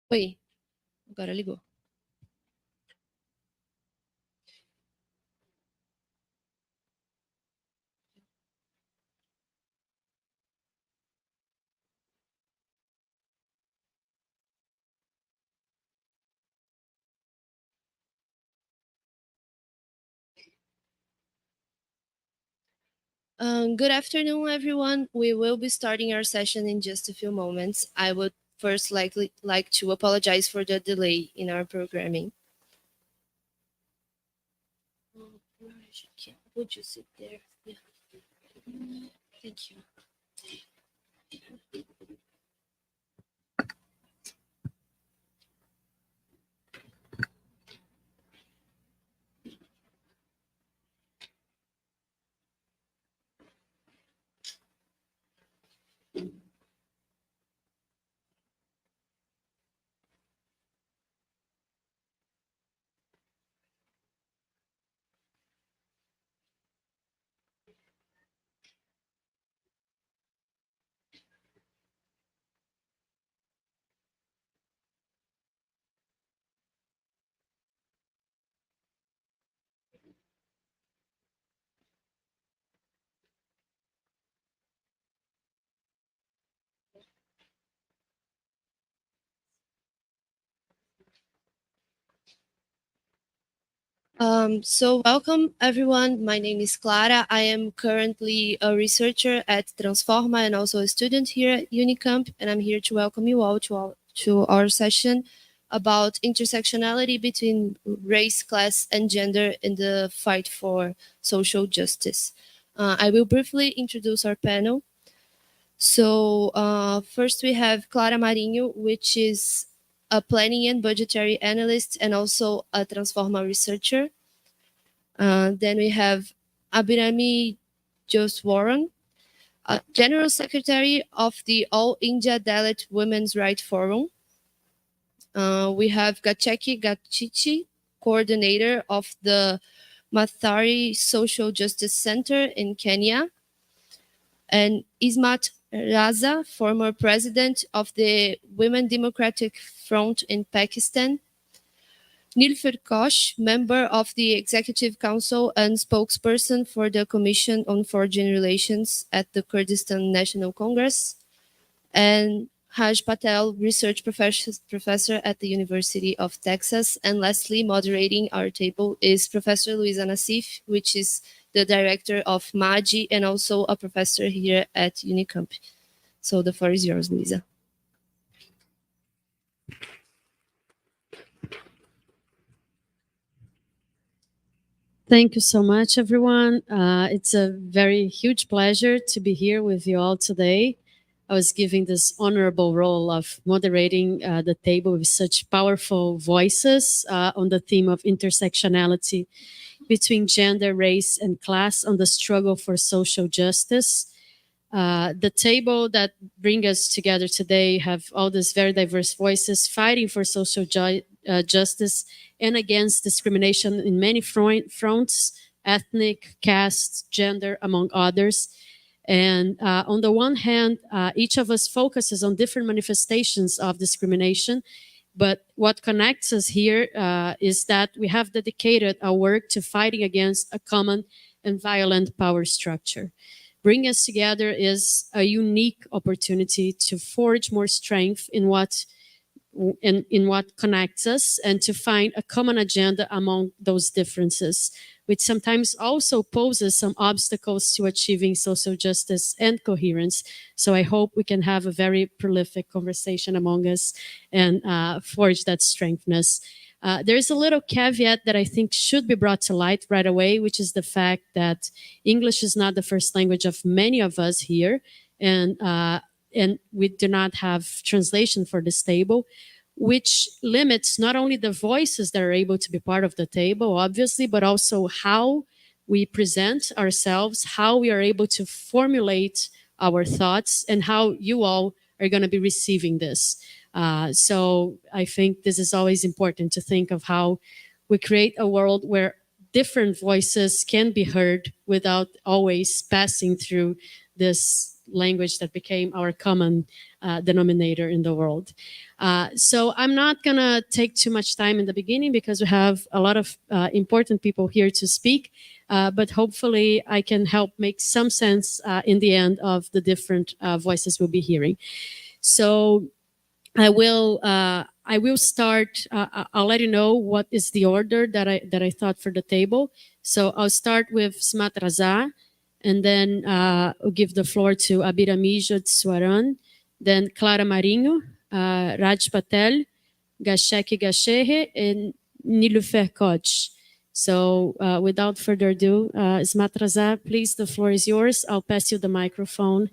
Oi, agora ligou. Good afternoon, everyone. We will be starting our session in just a few moments. I would first like to apologize for the delay in our programming. Would you sit there? Yeah. Thank you. So welcome everyone. My name is Clara. I am currently a researcher at Transforma and also a student here at Unicamp, and I'm here to welcome you all to our session about intersectionality between race, class, and gender in the fight for social justice. I will briefly introduce our panel. So first we have Clara Marinho, which is a planning and budgetary analyst and also a Transforma researcher. Then we have Abirami Jotheeswaran, General Secretary of the All India Dalit Women's Rights Forum. We have Gacheki Gachichi, Coordinator of the Mathari Social Justice Center in Kenya. And Ismat Raza, former President of the Women Democratic Front in Pakistan. Nilüfer Koç, member of the Executive Council and spokesperson for the Commission on Foreign Relations at the Kurdistan National Congress, and Haj Patel, research professor at the University of Texas. And lastly, moderating our table is Professor Luiza Nassif, which is the director of MAGI and also a professor here at Unicamp. So the floor is yours, Luiza. Thank you so much, everyone. It's a very huge pleasure to be here with you all today. I was given this honorable role of moderating the table with such powerful voices on the theme of intersectionality between gender, race, and class on the struggle for social justice. The table that brings us together today have all these very diverse voices fighting for social justice and against discrimination in many fronts, ethnic, caste, gender, among others. And on the one hand, each of us focuses on different manifestations of discrimination. But what connects us here is that we have dedicated our work to fighting against a common and violent power structure. Bringing us together is a unique opportunity to forge more strength in what connects us and to find a common agenda among those differences, which sometimes also poses some obstacles to achieving social justice and coherence. So I hope we can have a very prolific conversation among us and forge that strengthness. There's a little caveat that I think should be brought to light right away, which is the fact that English is not the first language of many of us here, and we do not have translation for this table, which limits not only the voices that are able to be part of the table, obviously, but also how we present ourselves, how we are able to formulate our thoughts, and how you all are going to be receiving this. So I think this is always important to think of how we create a world where different voices can be heard without always passing through this language that became our common denominator in the world. So I'm not going to take too much time in the beginning because we have a lot of important people here to speak. But hopefully I can help make some sense in the end of the different voices we'll be hearing. So I will start. I'll let you know what is the order that I thought for the table. So I'll start with Ismat Raza, and then I'll give the floor to Abirami Jotheeswaran, then Clara Marinho, Raj Patel, Gasheki Gashehe, and Nilüfer Koç. So without further ado, Ismat Raza, please, the floor is yours. I'll pass you the microphone.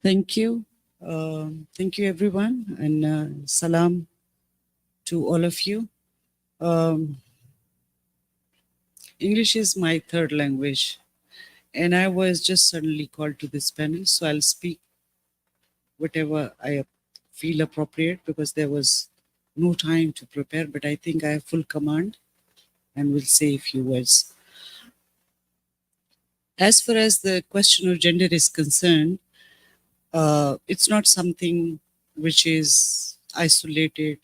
Thank you. Thank you, everyone, and salam to all of you. English is my third language, and I was just suddenly called to this panel, so I'll speak whatever I feel appropriate because there was no time to prepare, but I think I have full command and will say a few words. As far as the question of gender is concerned, it's not something which is isolated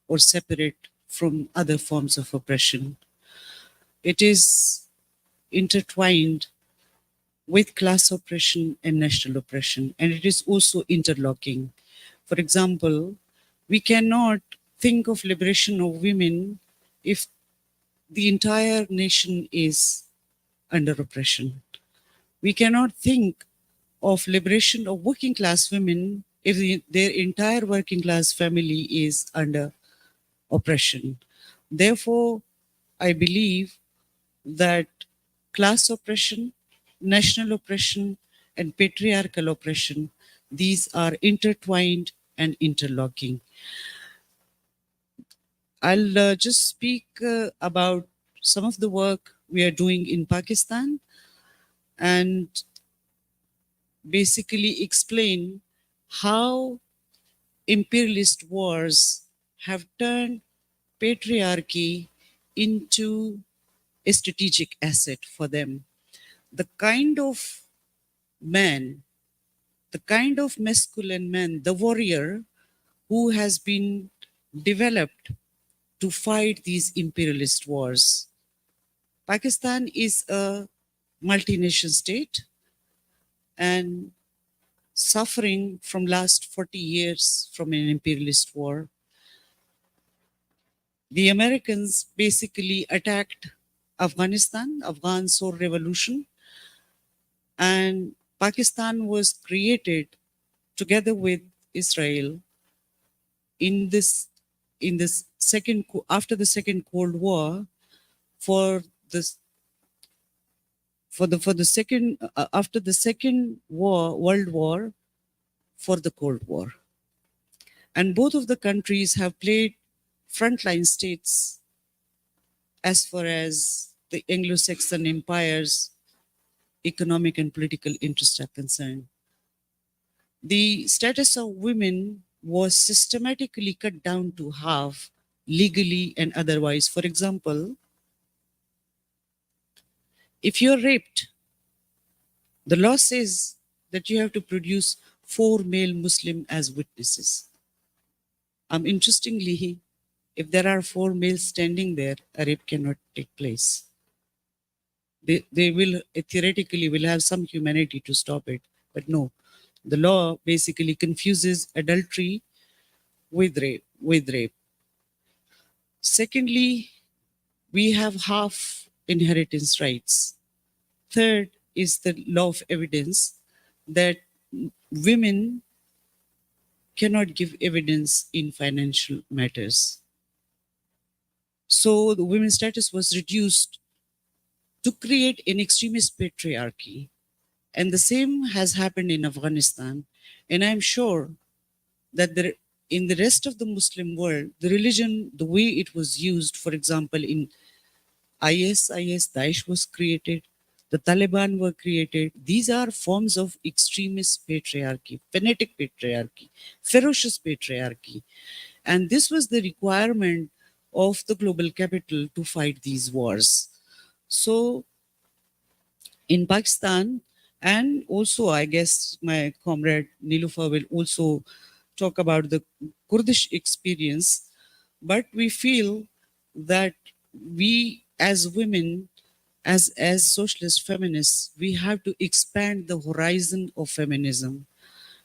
or separate from other forms of oppression. It is intertwined with class oppression and national oppression, and it is also interlocking. For example, we cannot think of liberation of women if the entire nation is under oppression. We cannot think of liberation of working class women if their entire working class family is under oppression. Therefore, I believe that class oppression, national oppression, and patriarchal oppression, these are intertwined and interlocking. I'll just speak about some of the work we are doing in Pakistan and basically explain how imperialist wars have turned patriarchy into a strategic asset for them. The kind of man, the kind of masculine man, the warrior who has been developed to fight these imperialist wars. Pakistan is a multinational state and suffering from last 40 years from an imperialist war. The Americans basically attacked Afghanistan, Afghan Soul Revolution, and Pakistan was created together with Israel in this second after the Second Cold War for the second after the Second World War for the Cold War, and both of the countries have played frontline states as far as the Anglo-Saxon empires economic and political interests are concerned. The status of women was systematically cut down to half, legally and otherwise. For example, if you're raped, the law says that you have to produce 4 male Muslim as witnesses. Interestingly, if there are 4 males standing there, a rape cannot take place. They will theoretically will have some humanity to stop it, but no. The law basically confuses adultery with rape. Secondly, we have half inheritance rights. Third is the law of evidence that women cannot give evidence in financial matters. So the women's status was reduced to create an extremist patriarchy. And the same has happened in Afghanistan. And I'm sure that in the rest of the Muslim world, the religion, the way it was used, for example, in ISIS, Daesh was created, the Taliban were created. These are forms of extremist patriarchy, fanatic patriarchy, ferocious patriarchy. And this was the requirement of the global capital to fight these wars. So in Pakistan, and also I guess my comrade Nilüfer will also talk about the Kurdish experience, but we feel that we as women, as socialist feminists, we have to expand the horizon of feminism,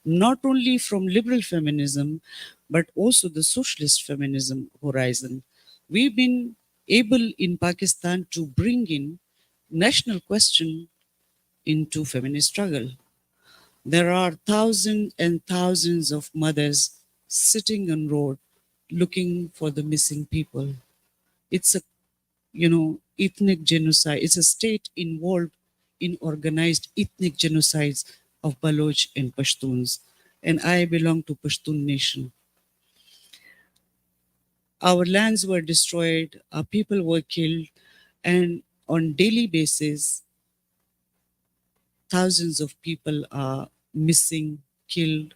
not only from liberal feminism, but also the socialist feminism horizon. We've been able in Pakistan to bring in national question into feminist struggle. There are thousands and thousands of mothers sitting on road looking for the missing people. It's a, ethnic genocide. It's a state involved in organized ethnic genocides of Baloch and Pashtuns. And I belong to Pashtun nation. Our lands were destroyed, our people were killed, and on daily basis, thousands of people are missing, killed,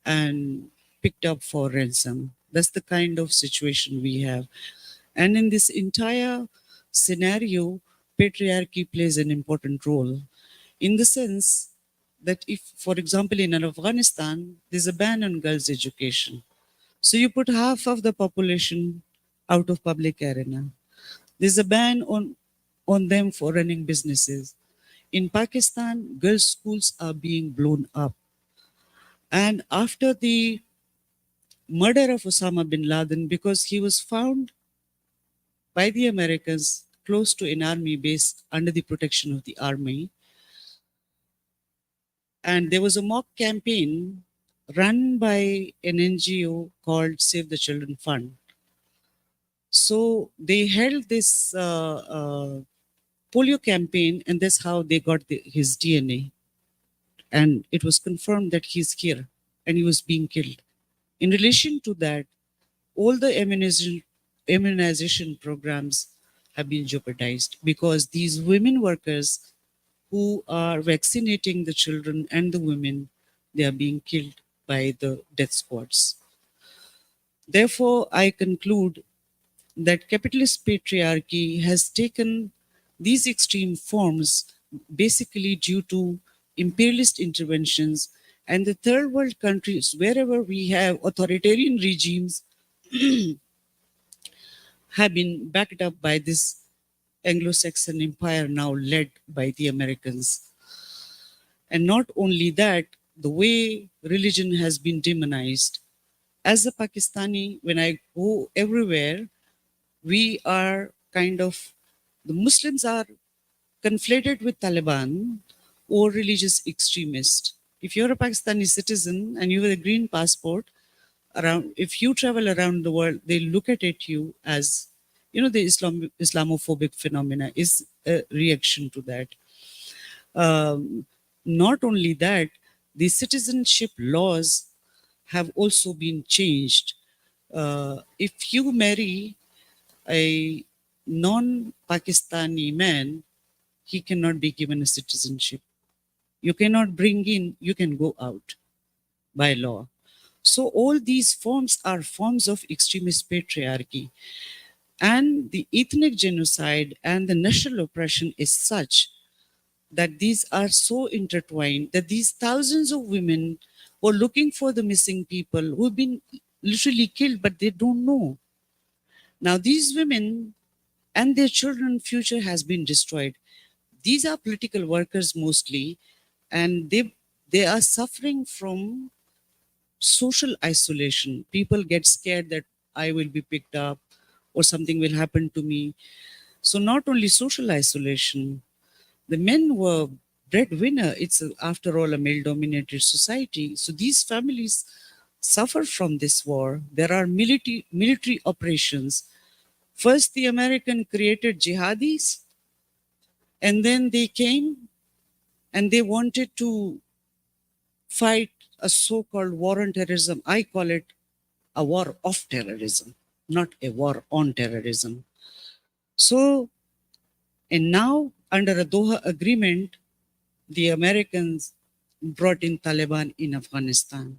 and picked up for ransom. That's the kind of situation we have. And in this entire scenario, patriarchy plays an important role in the sense that if, for example, in Afghanistan, there's a ban on girls' education. So you put half of the population out of public arena. There's a ban on them for running businesses. In Pakistan, girls' schools are being blown up. And after the murder of Osama bin Laden, because he was found by the Americans close to an army base under the protection of the army, and there was a mock campaign run by an NGO called Save the Children Fund. So they held this polio campaign, and that's how they got his DNA. And it was confirmed that he's here and he was being killed. In relation to that, all the immunization programs have been jeopardized because these women workers who are vaccinating the children and the women, they are being killed by the death squads. Therefore, I conclude that capitalist patriarchy has taken these extreme forms basically due to imperialist interventions, and the third world countries, wherever we have authoritarian regimes, have been backed up by this Anglo-Saxon empire now led by the Americans. And not only that, the way religion has been demonized. As a Pakistani, when I go everywhere, we are the Muslims are conflated with Taliban or religious extremist. If you're a Pakistani citizen and you have a green passport, if you travel around the world, they look at you as, the Islamophobic phenomena is a reaction to that. Not only that, the citizenship laws have also been changed. If you marry a non-Pakistani man, he cannot be given a citizenship. You cannot bring in, you can go out by law. So all these forms are forms of extremist patriarchy. And the ethnic genocide and the national oppression is such that these are so intertwined that these thousands of women who are looking for the missing people who have been literally killed, but they don't know. Now these women and their children's future has been destroyed. These are political workers mostly, and they are suffering from social isolation. People get scared that I will be picked up or something will happen to me. So not only social isolation, the men were breadwinner. It's after all a male-dominated society. So these families suffer from this war. There are military operations. First, the American created jihadis, and then they came and they wanted to fight a so-called war on terrorism. I call it a war of terrorism, not a war on terrorism. So, and now under a Doha agreement, the Americans brought in Taliban in Afghanistan.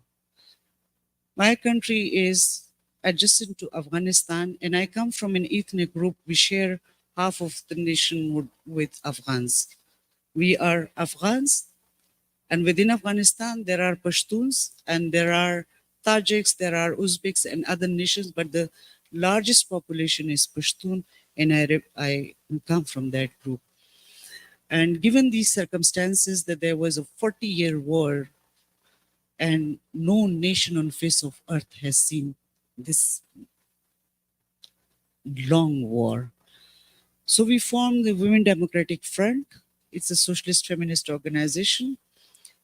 My country is adjacent to Afghanistan, and I come from an ethnic group. We share half of the nation with Afghans. We are Afghans, and within Afghanistan, there are Pashtuns, and there are Tajiks, there are Uzbeks, and other nations, but the largest population is Pashtun, and I come from that group. And given these circumstances that there was a 40-year war, and no nation on face of earth has seen this long war. So we formed the Women Democratic Front. It's a socialist feminist organization.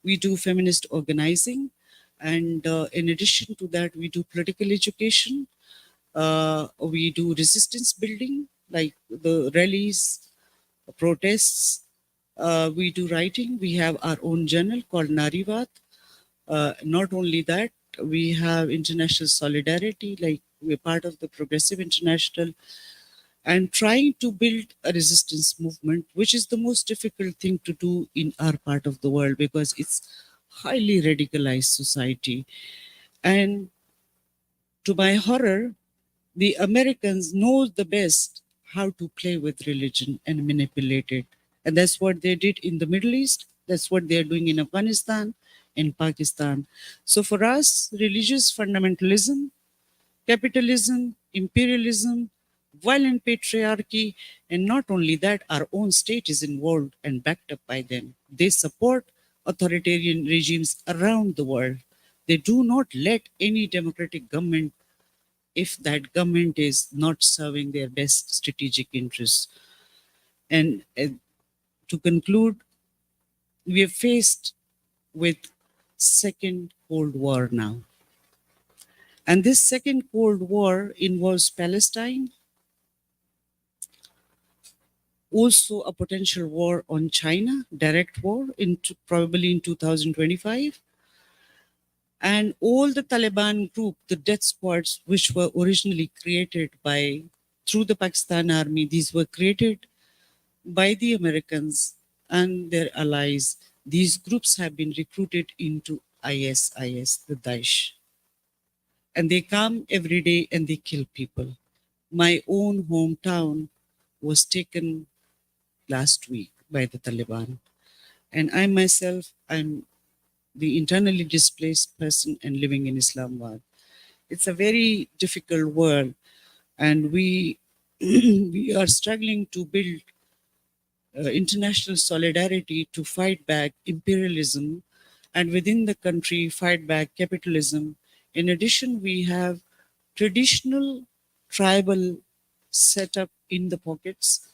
We do feminist organizing. And in addition to that, we do political education. We do resistance building, like the rallies, protests. We do writing. We have our own journal called Narivat. Not only that, we have international solidarity, like we're part of the Progressive International, and trying to build a resistance movement, which is the most difficult thing to do in our part of the world because it's highly radicalized society. And to my horror, the Americans know the best how to play with religion and manipulate it. And that's what they did in the Middle East. That's what they're doing in Afghanistan, in Pakistan. So for us, religious fundamentalism, capitalism, imperialism, violent patriarchy, and not only that, our own state is involved and backed up by them. They support authoritarian regimes around the world. They do not let any democratic government if that government is not serving their best strategic interests. And to conclude, we are faced with second Cold War now. And this second Cold War involves Palestine, also a potential war on China, direct war, probably in 2025. And all the Taliban group, the death squads, which were originally created through the Pakistan army, these were created by the Americans and their allies. These groups have been recruited into ISIS, the Daesh. And they come every day and they kill people. My own hometown was taken last week by the Taliban. And I myself, I'm the internally displaced person and living in Islamabad. It's a very difficult world, and we we are struggling to build international solidarity to fight back imperialism, and within the country fight back capitalism. In addition, we have traditional tribal setup in the pockets,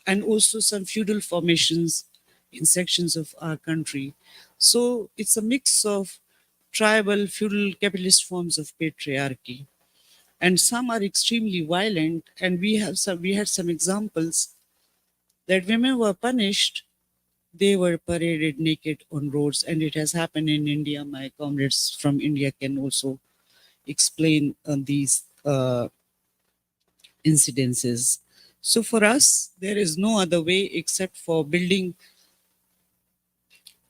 and also some feudal formations in sections of our country. So it's a mix of tribal, feudal, capitalist forms of patriarchy. And some are extremely violent. And we had some examples that women were punished. They were paraded naked on roads. And it has happened in India. My comrades from India can also explain these incidences. So for us, there is no other way except for building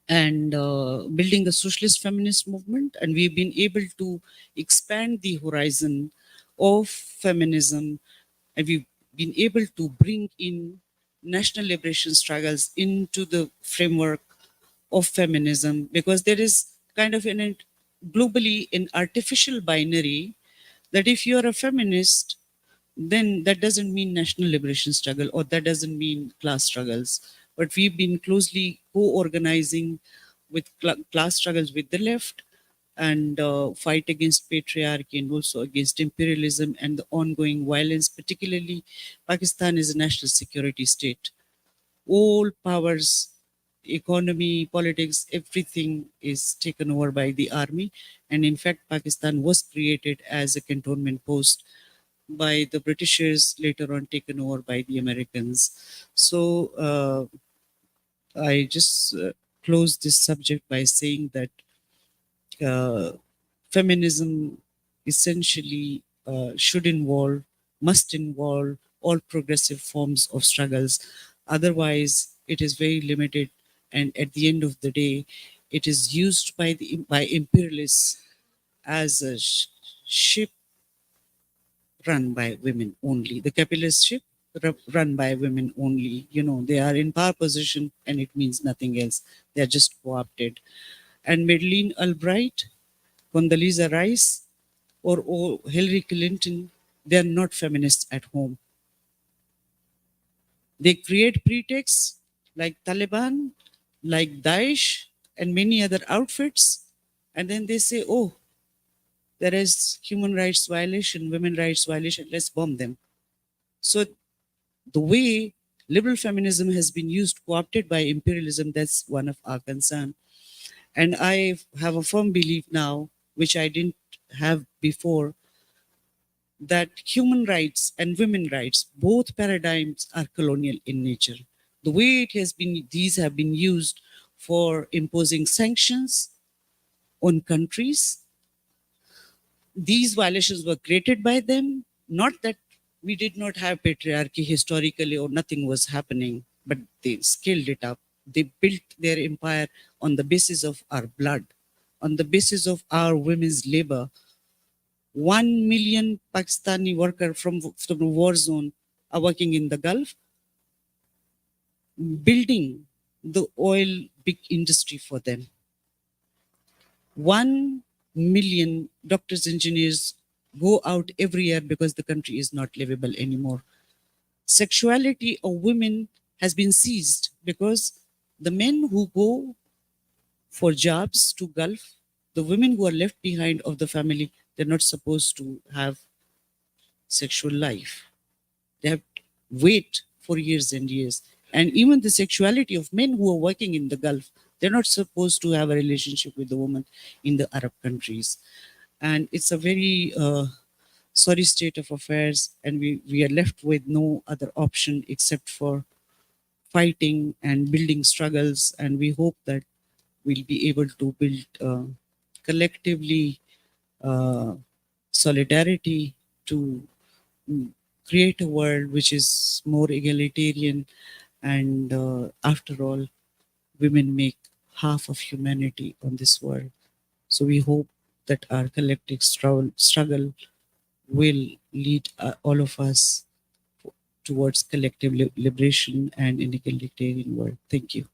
a socialist feminist movement, and we've been able to expand the horizon of feminism, and we've been able to bring in national liberation struggles into the framework of feminism, because there is kind of globally an artificial binary that if you're a feminist, then that doesn't mean national liberation struggle, or that doesn't mean class struggles. But we've been closely co-organizing with class struggles with the left, and fight against patriarchy and also against imperialism and the ongoing violence. Particularly, Pakistan is a national security state. All powers, economy, politics, everything is taken over by the army. And in fact, Pakistan was created as a cantonment post by the Britishers, later on taken over by the Americans. So I just close this subject by saying that feminism essentially must involve all progressive forms of struggles. Otherwise, it is very limited, and at the end of the day, it is used by imperialists as a ship run by women only. The capitalist ship run by women only. They are in power position and it means nothing else. They are just co-opted. And Madeleine Albright, Condoleezza Rice, or Hillary Clinton, they are not feminists at home. They create pretexts like Taliban, like Daesh, and many other outfits. And then they say, oh, there is human rights violation, women rights violation, let's bomb them. So the way liberal feminism has been used, co-opted by imperialism, that's one of our concern. And I have a firm belief now, which I didn't have before, that human rights and women rights, both paradigms are colonial in nature. The way it has been, these have been used for imposing sanctions on countries. These violations were created by them, not that we did not have patriarchy historically or nothing was happening, but they scaled it up. They built their empire on the basis of our blood, on the basis of our women's labor. 1 million Pakistani workers from the war zone are working in the Gulf, building the oil big industry for them. 1 million doctors, engineers go out every year because the country is not livable anymore. Sexuality of women has been seized because the men who go for jobs to Gulf, the women who are left behind of the family, they're not supposed to have sexual life. They have to wait for years and years. And even the sexuality of men who are working in the Gulf, they're not supposed to have a relationship with the woman in the Arab countries. And it's a very sorry state of affairs. And we are left with no other option except for fighting and building struggles. And we hope that we'll be able to build collectively solidarity to create a world which is more egalitarian. And after all, women make half of humanity on this world. So we hope that our collective struggle will lead all of us towards collective liberation and an egalitarian world. Thank you.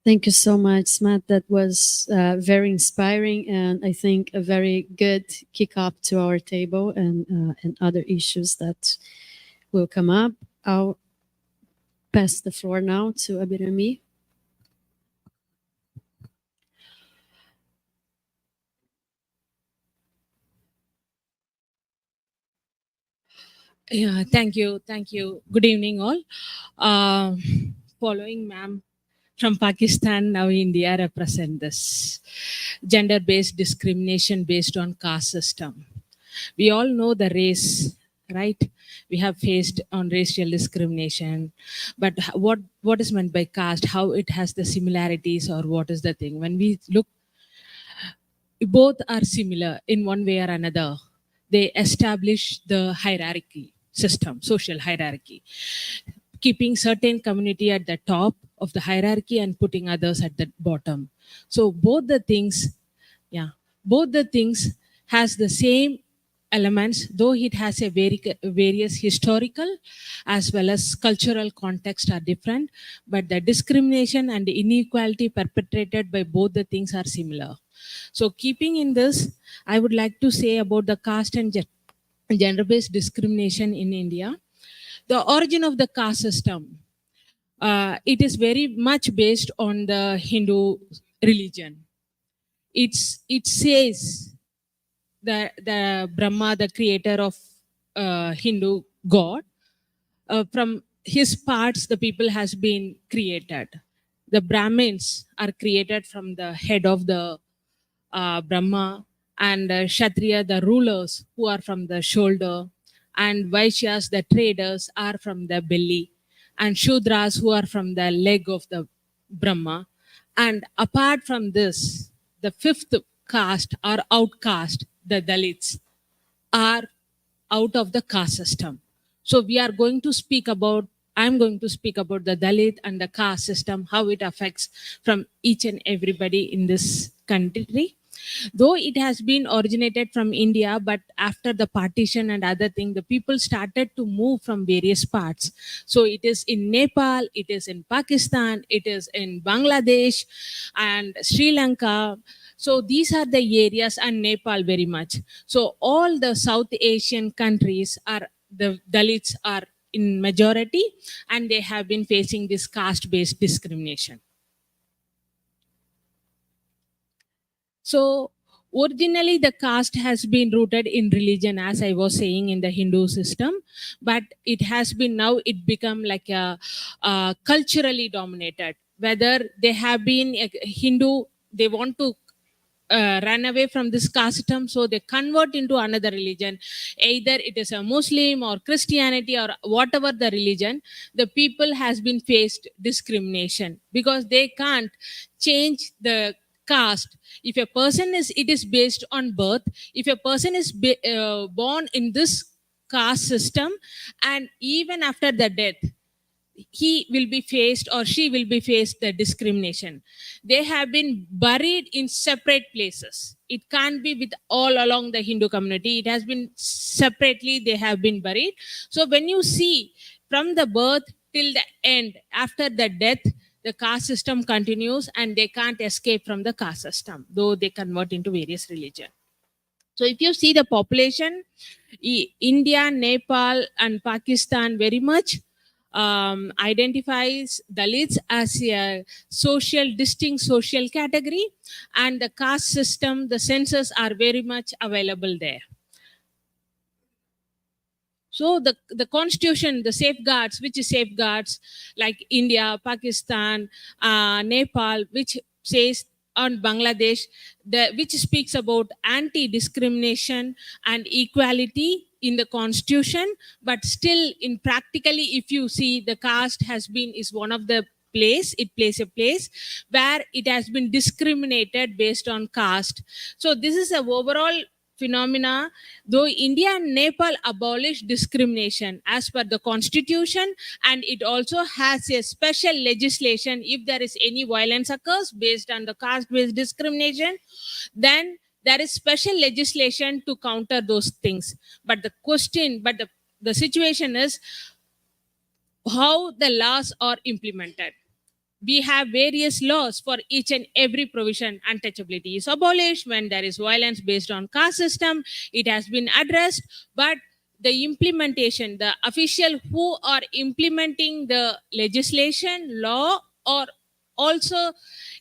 Thank you so much, Matt. That was very inspiring, and I think a very good kick-off to our table and other issues that will come up. I'll pass the floor now to Abirami. Yeah, thank you. Thank you. Good evening, all. Following ma'am from Pakistan, now India represent this gender-based discrimination based on caste system. We all know the race, right? We have faced on racial discrimination, but what is meant by caste? How it has the similarities, or what is the thing? When we look, both are similar in one way or another. They establish the hierarchy system, social hierarchy, keeping certain community at the top of the hierarchy and putting others at the bottom. So both the things has the same elements, though it has a various historical as well as cultural context are different, but the discrimination and the inequality perpetrated by both the things are similar. So keeping in this, I would like to say about the caste and gender-based discrimination in India. The origin of the caste system, it is very much based on the Hindu religion. It says that the Brahma, the creator of Hindu god, from his parts the people has been created. The Brahmins are created from the head of the Brahma, and Kshatriya, the rulers, who are from the shoulder, and Vaishyas, the traders, are from the belly, and Shudras, who are from the leg of the Brahma. And apart from this, the fifth caste or outcast, the Dalits, are out of the caste system. So I'm going to speak about the Dalit and the caste system, how it affects from each and everybody in this country. Though it has been originated from India, but after the partition and other thing, the people started to move from various parts. So it is in Nepal, it is in Pakistan, it is in Bangladesh and Sri Lanka. So these are the areas, and Nepal very much. So all the South Asian countries are, the Dalits are in majority, and they have been facing this caste-based discrimination. So originally the caste has been rooted in religion, as I was saying, in the Hindu system, but it has been, now it become like a culturally dominated. Whether they have been a Hindu, they want to run away from this caste system, so they convert into another religion. Either it is a Muslim or Christianity or whatever the religion, the people has been faced discrimination because they can't change the caste. If a person is, it is based on birth. If a person is born in this caste system, and even after the death, he will be faced or she will be faced the discrimination. They have been buried in separate places. It can't be with all along the Hindu community. It has been separately, they have been buried. So when you see from the birth till the end, after the death, the caste system continues and they can't escape from the caste system, though they convert into various religions. So if you see the population, India, Nepal, and Pakistan very much identifies Dalits as a distinct social category, and the caste system, the census are very much available there. So the constitution, the safeguards, which is safeguards like India, Pakistan, Nepal, which says on Bangladesh, which speaks about anti-discrimination and equality in the constitution, but still in practically, if you see, the caste is one of the place, it plays a place where it has been discriminated based on caste. So this is a overall phenomena. Though India and Nepal abolished discrimination as per the constitution, and it also has a special legislation if there is any violence occurs based on the caste-based discrimination, then there is special legislation to counter those things. But the situation is how the laws are implemented. We have various laws for each and every provision. Untouchability is abolished. When there is violence based on caste system, it has been addressed. But the implementation, the official who are implementing the legislation, law, are also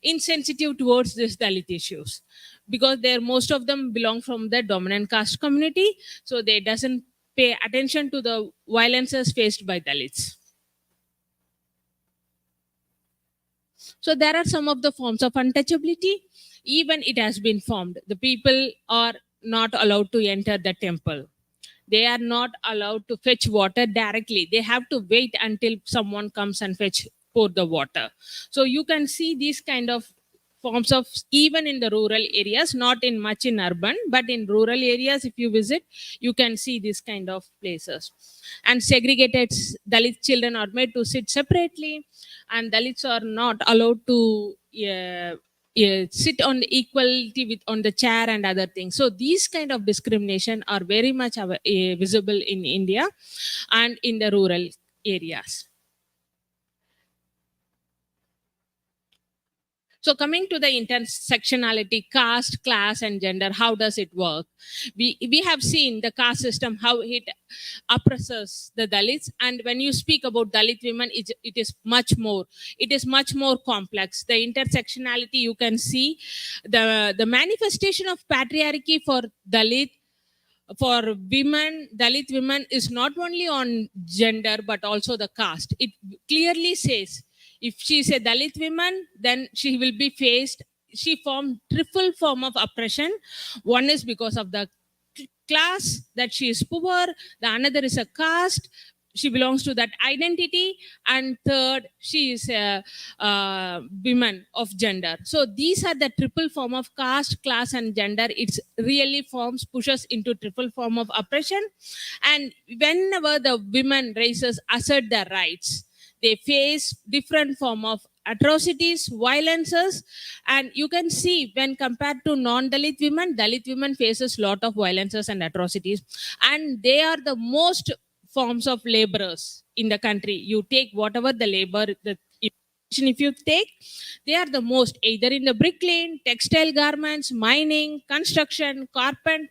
insensitive towards these Dalit issues, because most of them belong from the dominant caste community, so they doesn't pay attention to the violences faced by Dalits. So there are some of the forms of untouchability. Even it has been formed. The people are not allowed to enter the temple. They are not allowed to fetch water directly. They have to wait until someone comes and pour the water. So you can see these kind of forms of, even in the rural areas, not in much in urban, but in rural areas, if you visit, you can see these kind of places. And segregated Dalit children are made to sit separately, and Dalits are not allowed to sit on the equality on the chair and other things. So these kind of discrimination are very much visible in India and in the rural areas. So coming to the intersectionality, caste, class, and gender, how does it work? We have seen the caste system, how it oppresses the Dalits. And when you speak about Dalit women, it is much more. It is much more complex. The intersectionality, you can see the manifestation of patriarchy for Dalit, for women, Dalit women, is not only on gender, but also the caste. It clearly says, if she is a Dalit woman, then she will be faced, she formed triple form of oppression. One is because of the class, that she is poor. The another is a caste. she belongs to that identity, and third, she is a woman of gender. So these are the triple form of caste, class, and gender. It's really pushes into triple form of oppression. And whenever the women races assert their rights, they face different form of atrocities, violences, and you can see when compared to non-Dalit women faces lot of violences and atrocities, and they are the most forms of laborers in the country. You take whatever the labor, if you take, they are the most, either in the bricklaying, textile garments, mining, construction, carpet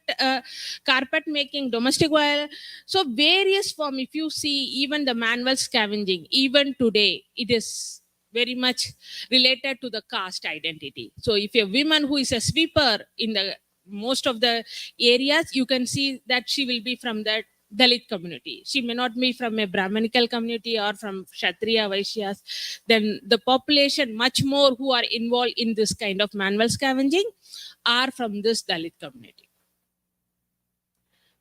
making, domestic violence. So various form, if you see even the manual scavenging, even today, it is very much related to the caste identity. So if a woman who is a sweeper in the most of the areas, you can see that she will be from that Dalit community. She may not be from a Brahmanical community or from Kshatriya, Vaishyas. Then the population much more who are involved in this kind of manual scavenging are from this Dalit community.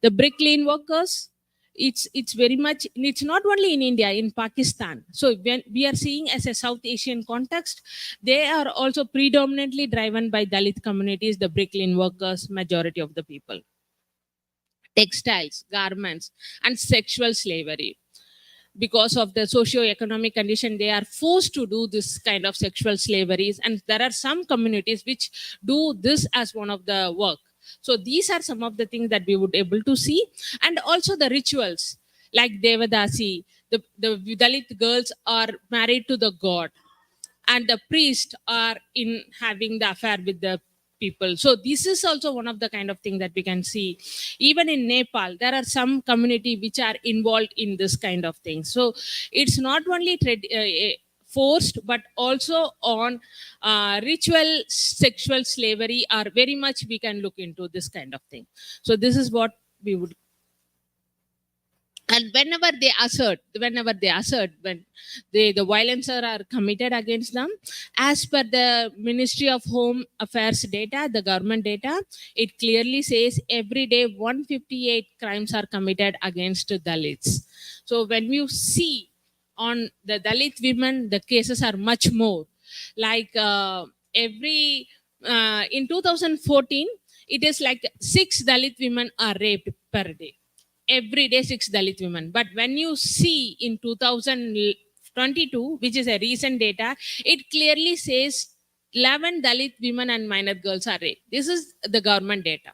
The bricklaying workers, it's very much, it's not only in India, in Pakistan. So when we are seeing as a South Asian context, they are also predominantly driven by Dalit communities, the bricklaying workers, majority of the people. Textiles, garments, and sexual slavery. Because of the socio-economic condition, they are forced to do this kind of sexual slaveries. And there are some communities which do this as one of the work. So these are some of the things that we would able to see. And also the rituals like Devadasi, the Dalit girls are married to the god, and the priests are in having the affair with the people. So this is also one of the kind of thing that we can see. Even in Nepal, there are some community which are involved in this kind of thing. So it's not only forced, but also on ritual sexual slavery are very much we can look into this kind of thing. So this is what we would. And whenever they assert, when the violences are committed against them, as per the Ministry of Home Affairs data, the government data, it clearly says every day 158 crimes are committed against Dalits. So when you see on the Dalit women, the cases are much more. Like in 2014, it is like 6 Dalit women are raped per day. Every day 6 Dalit women. But when you see in 2022, which is a recent data, it clearly says 11 Dalit women and minor girls are raped. This is the government data.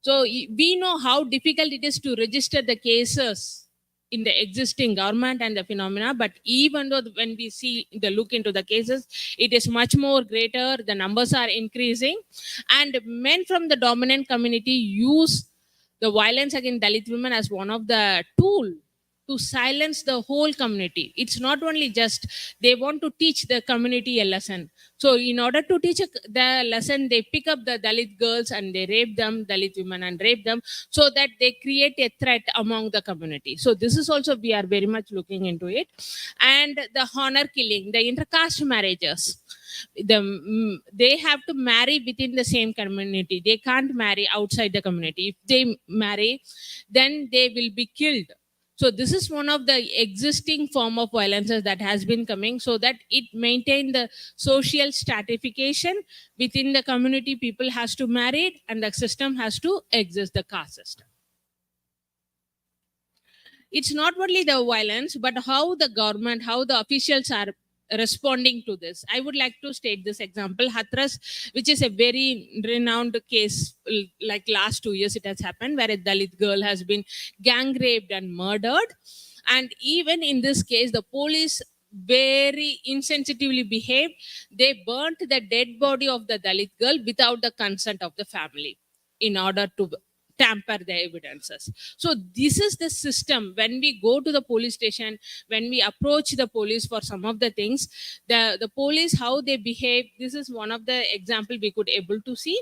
So we know how difficult it is to register the cases in the existing government and the phenomena, but even though when we see the look into the cases, it is much more greater, the numbers are increasing, and men from the dominant community use the violence against Dalit women as one of the tool to silence the whole community. It's not only just they want to teach the community a lesson. So in order to teach the lesson, they pick up the Dalit girls and they rape them, Dalit women, and rape them, so that they create a threat among the community. So this is also, we are very much looking into it. And the honor killing, the intercaste marriages. They have to marry within the same community. They can't marry outside the community. If they marry, then they will be killed. So this is one of the existing form of violences that has been coming, so that it maintain the social stratification within the community. People has to marry, and the system has to exist, the caste system. It's not only the violence, but how the government, how the officials are responding to this. I would like to state this example, Hathras, which is a very renowned case. Like last 2 years it has happened, where a Dalit girl has been gang raped and murdered. And even in this case, the police very insensitively behaved. They burnt the dead body of the Dalit girl without the consent of the family in order to tamper the evidences. So this is the system. When we go to the police station, when we approach the police for some of the things, the police, how they behave, this is one of the example we could able to see.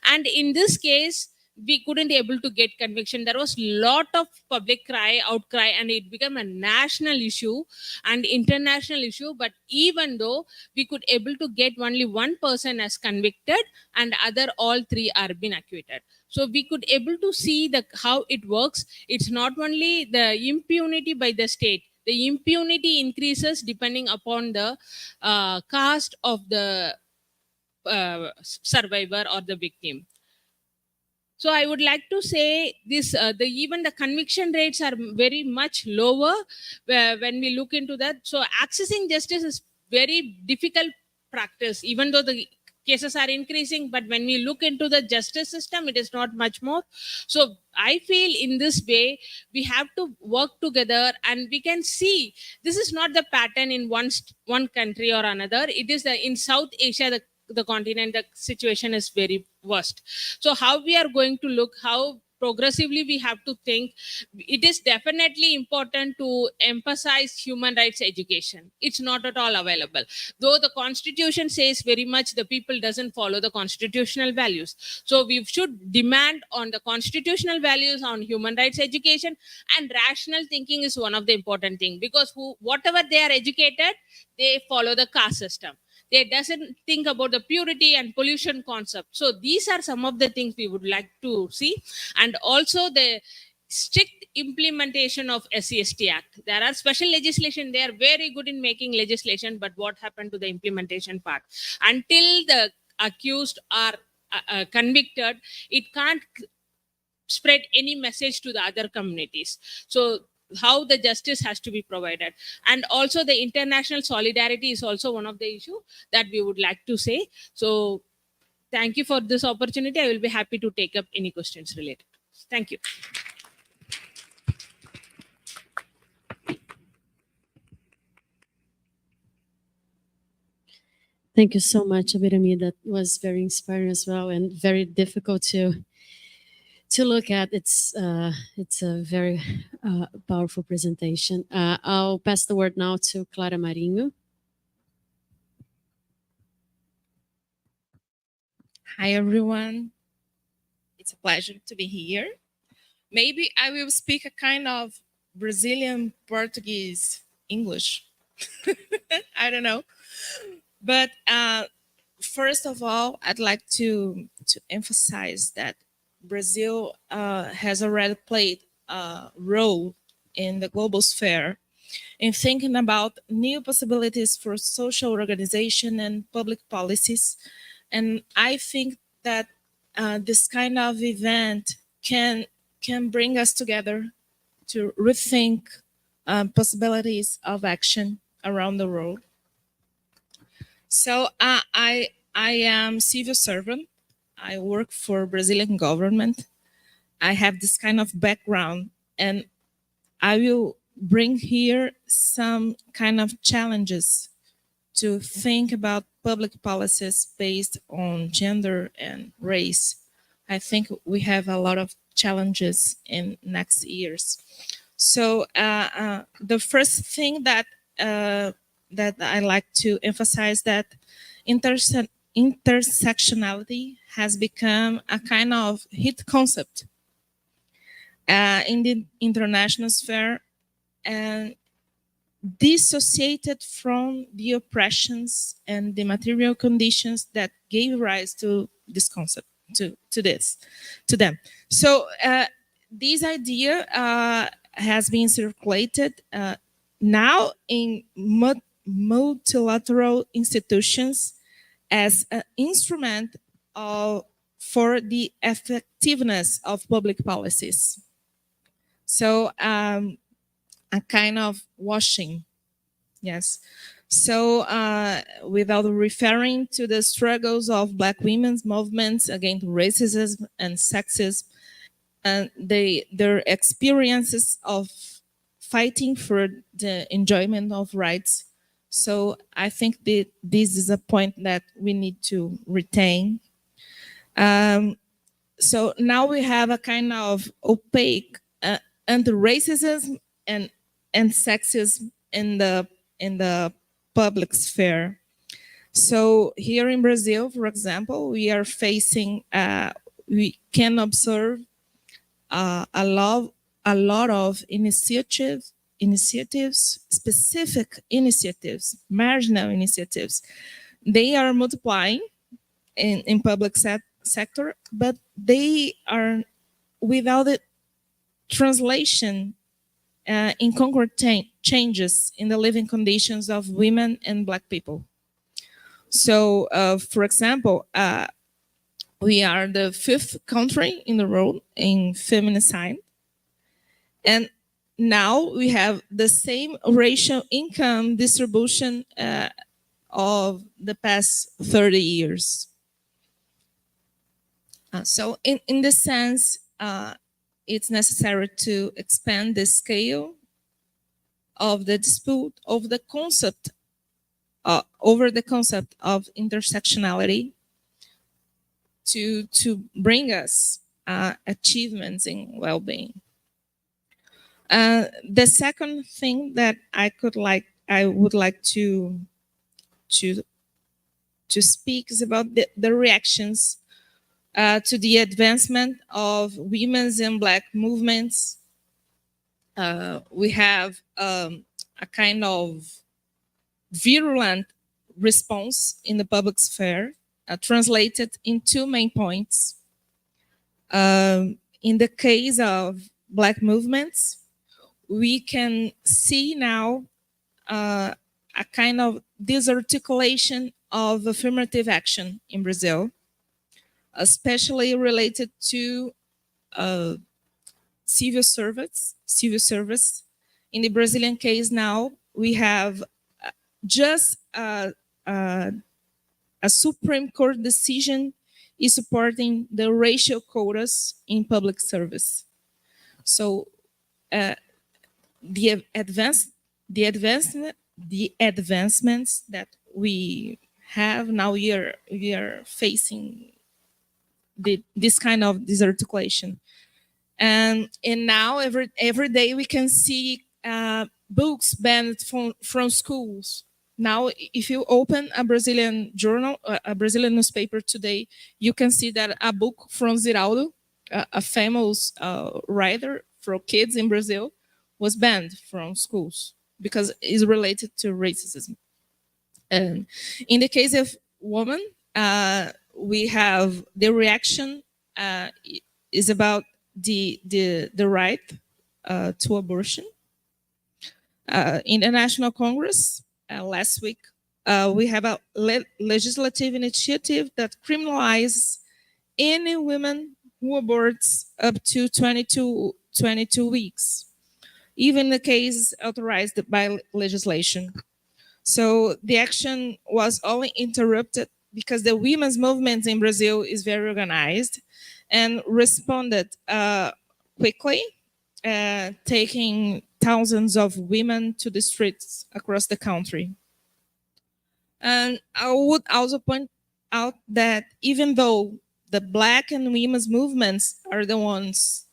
And in this case, we couldn't able to get conviction. There was lot of public outcry, and it became a national issue and international issue. But even though we could able to get only one person as convicted, and other all three are been acquitted. So we could able to see how it works. It's not only the impunity by the state. The impunity increases depending upon the caste of the survivor or the victim. So I would like to say this: even the conviction rates are very much lower when we look into that. So accessing justice is very difficult practice, even though the cases are increasing. But when we look into the justice system, it is not much more. So I feel in this way we have to work together, and we can see this is not the pattern in one country or another. It is in South Asia, the continent, the situation is very worst. So how we are going to look, how progressively we have to think. It is definitely important to emphasize human rights education. It's not at all available, though the constitution says very much the people doesn't follow the constitutional values. So we should demand on the constitutional values, on human rights education, and rational thinking is one of the important things, because whatever they are educated, they follow the caste system. They doesn't think about the purity and pollution concept. So these are some of the things we would like to see. And also the strict implementation of SCST Act. There are special legislation. They are very good in making legislation, but what happened to the implementation part? Until the accused are convicted, it can't spread any message to the other communities. So how the justice has to be provided. And also the international solidarity is also one of the issue that we would like to say. So thank you for this opportunity. I will be happy to take up any questions related. Thank you. Thank you so much, Abirami. That was very inspiring as well, and very difficult to look at. It's a very powerful presentation. I'll pass the word now to Clara Marinho. Hi, everyone. It's a pleasure to be here. Maybe I will speak a kind of Brazilian Portuguese English. I don't know. But first of all, I'd like to emphasize that Brazil has already played a role in the global sphere in thinking about new possibilities for social organization and public policies. And I think that this kind of event can bring us together to rethink possibilities of action around the world. So I am civil servant. I work for Brazilian government. I have this kind of background, and I will bring here some kind of challenges to think about public policies based on gender and race. I think we have a lot of challenges in next years. So the first thing that I like to emphasize that intersectionality has become a kind of hit concept in the international sphere, and dissociated from the oppressions and the material conditions that gave rise to this concept, to them. So this idea has been circulated now in multilateral institutions as an instrument for the effectiveness of public policies. So a kind of washing, yes. So without referring to the struggles of Black women's movements against racism and sexism, and their experiences of fighting for the enjoyment of rights. So I think that this is a point that we need to retain. So now we have a kind of opaque anti-racism and sexism in the public sphere. So here in Brazil, for example, we are facing we can observe a lot of initiatives, specific initiatives, marginal initiatives. They are multiplying in public sector, but they are without a translation in concrete changes in the living conditions of women and Black people. So, for example, we are the 5th country in the world in feminicide. And now we have the same racial income distribution of the past 30 years. So in this sense, it's necessary to expand the scale of the dispute of the concept over the concept of intersectionality to bring us achievements in well-being. The second thing that I would like to speak is about the reactions to the advancement of women's and Black movements. We have a kind of virulent response in the public sphere, translated in 2 main points. In the case of Black movements, we can see now a kind of disarticulation of affirmative action in Brazil, especially related to civil service. In the Brazilian case now, we have just a Supreme Court decision is supporting the racial quotas in public service. So the advancements that we have now, we are facing this kind of disarticulation, and now every day we can see books banned from schools. Now, if you open a Brazilian journal, a Brazilian newspaper today, you can see that a book from Ziraldo, a famous writer for kids in Brazil, was banned from schools because it's related to racism. And in the case of women, we have the reaction is about the right to abortion. In the National Congress, last week, we have a legislative initiative that criminalizes any woman who aborts up to 22 weeks, even the case authorized by legislation. So the action was only interrupted because the women's movement in Brazil is very organized and responded quickly, taking thousands of women to the streets across the country. And I would also point out that even though the Black and women's movements are the ones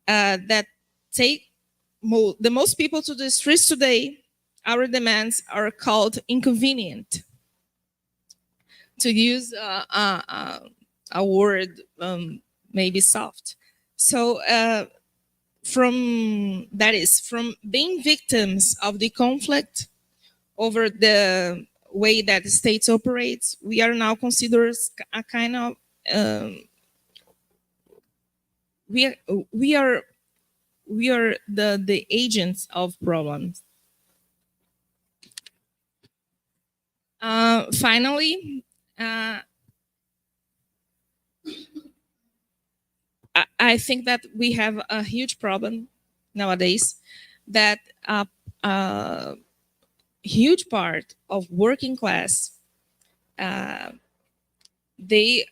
that take the most people to the streets today, our demands are called inconvenient. To use a word maybe soft. So from being victims of the conflict over the way that the states operates, we are now considered a kind of we are the agents of problems. Finally, I think that we have a huge problem nowadays, that a huge part of working class, they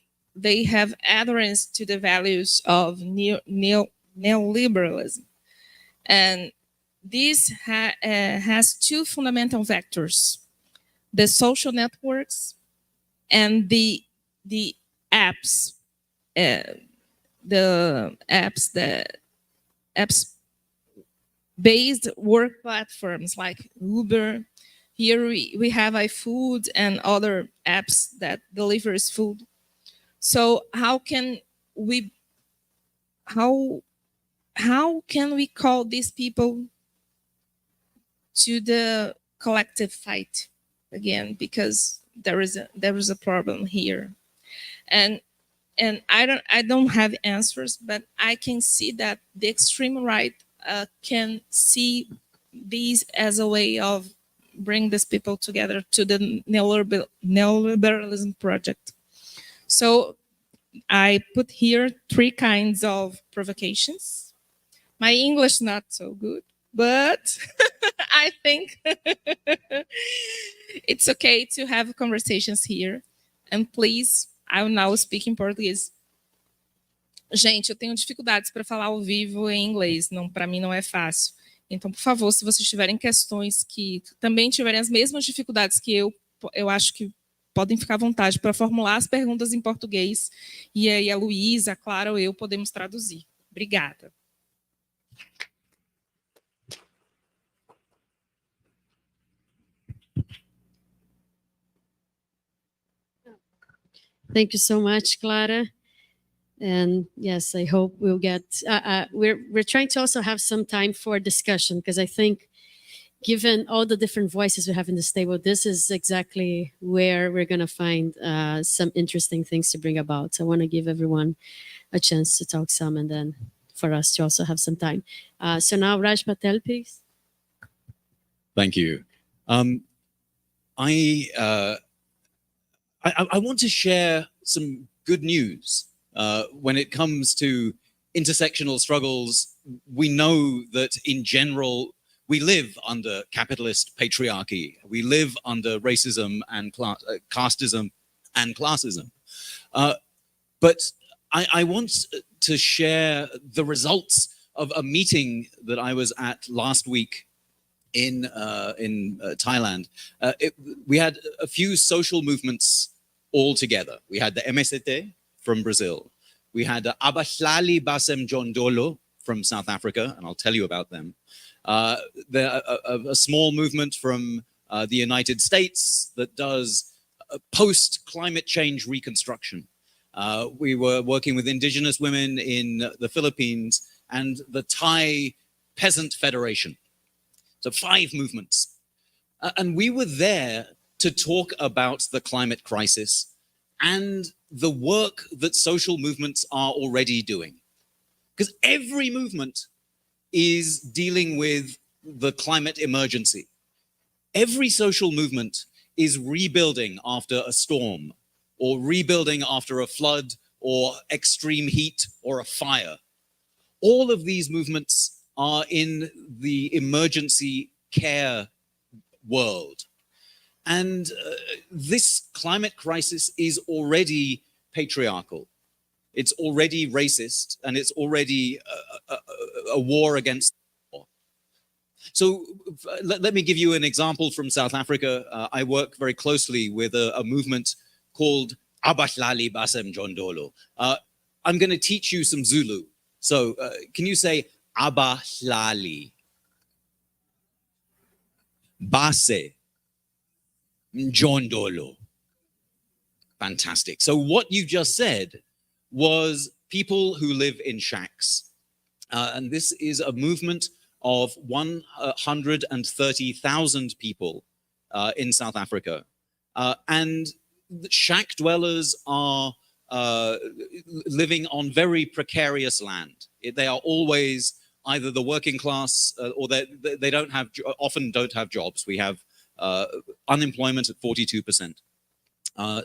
have adherence to the values of neoliberalism. And this has 2 fundamental vectors: the social networks and the apps. The apps based work platforms like Uber. Here we have iFood and other apps that delivers food. So how can we how can we call these people to the collective fight again, because there is a problem here, and I don't have answers, but I can see that the extreme right can see these as a way of bring these people together to the neoliberalism project. So I put here 3 kinds of provocations. My English not so good, but I think it's okay to have conversations here. And please, I will now speak in português. Gente, eu tenho dificuldades para falar ao vivo em inglês. Não, para mim não é fácil. Então, por favor, se vocês tiverem questões que também tiverem as mesmas dificuldades que eu acho que podem ficar à vontade para formular as perguntas em português. E aí a Luiza, a Clara ou eu podemos traduzir. Obrigada. Thank you so much, Clara. And yes, I hope we'll get, we're trying to also have some time for discussion, because I think given all the different voices we have in this table, this is exactly where we're going to find some interesting things to bring about. So I want to give everyone a chance to talk some, and then for us to also have some time. So now Raj Patel, please. Thank you. I want to share some good news. When it comes to intersectional struggles, we know that in general, we live under capitalist patriarchy. We live under racism and casteism and classism. But I want to share the results of a meeting that I was at last week in Thailand. We had a few social movements all together. We had the MST from Brazil. We had Abahlali Basem Jondolo from South Africa, and I'll tell you about them. A small movement from the United States that does post-climate change reconstruction. We were working with indigenous women in the Philippines and the Thai Peasant Federation. So 5 movements. And we were there to talk about the climate crisis and the work that social movements are already doing. Because every movement is dealing with the climate emergency. Every social movement is rebuilding after a storm, or rebuilding after a flood, or extreme heat, or a fire. All of these movements are in the emergency care world. And this climate crisis is already patriarchal. It's already racist, and it's already a war against war. So let me give you an example from South Africa. I work very closely with a movement called Abahlali Basem Jondolo. I'm going to teach you some Zulu. So can you say Abahlali Base Jondolo? Fantastic. So what you just said was people who live in shacks. And this is a movement of 130,000 people in South Africa. And shack dwellers are living on very precarious land. They are always either the working class or they don't have, often don't have jobs. We have unemployment at 42%.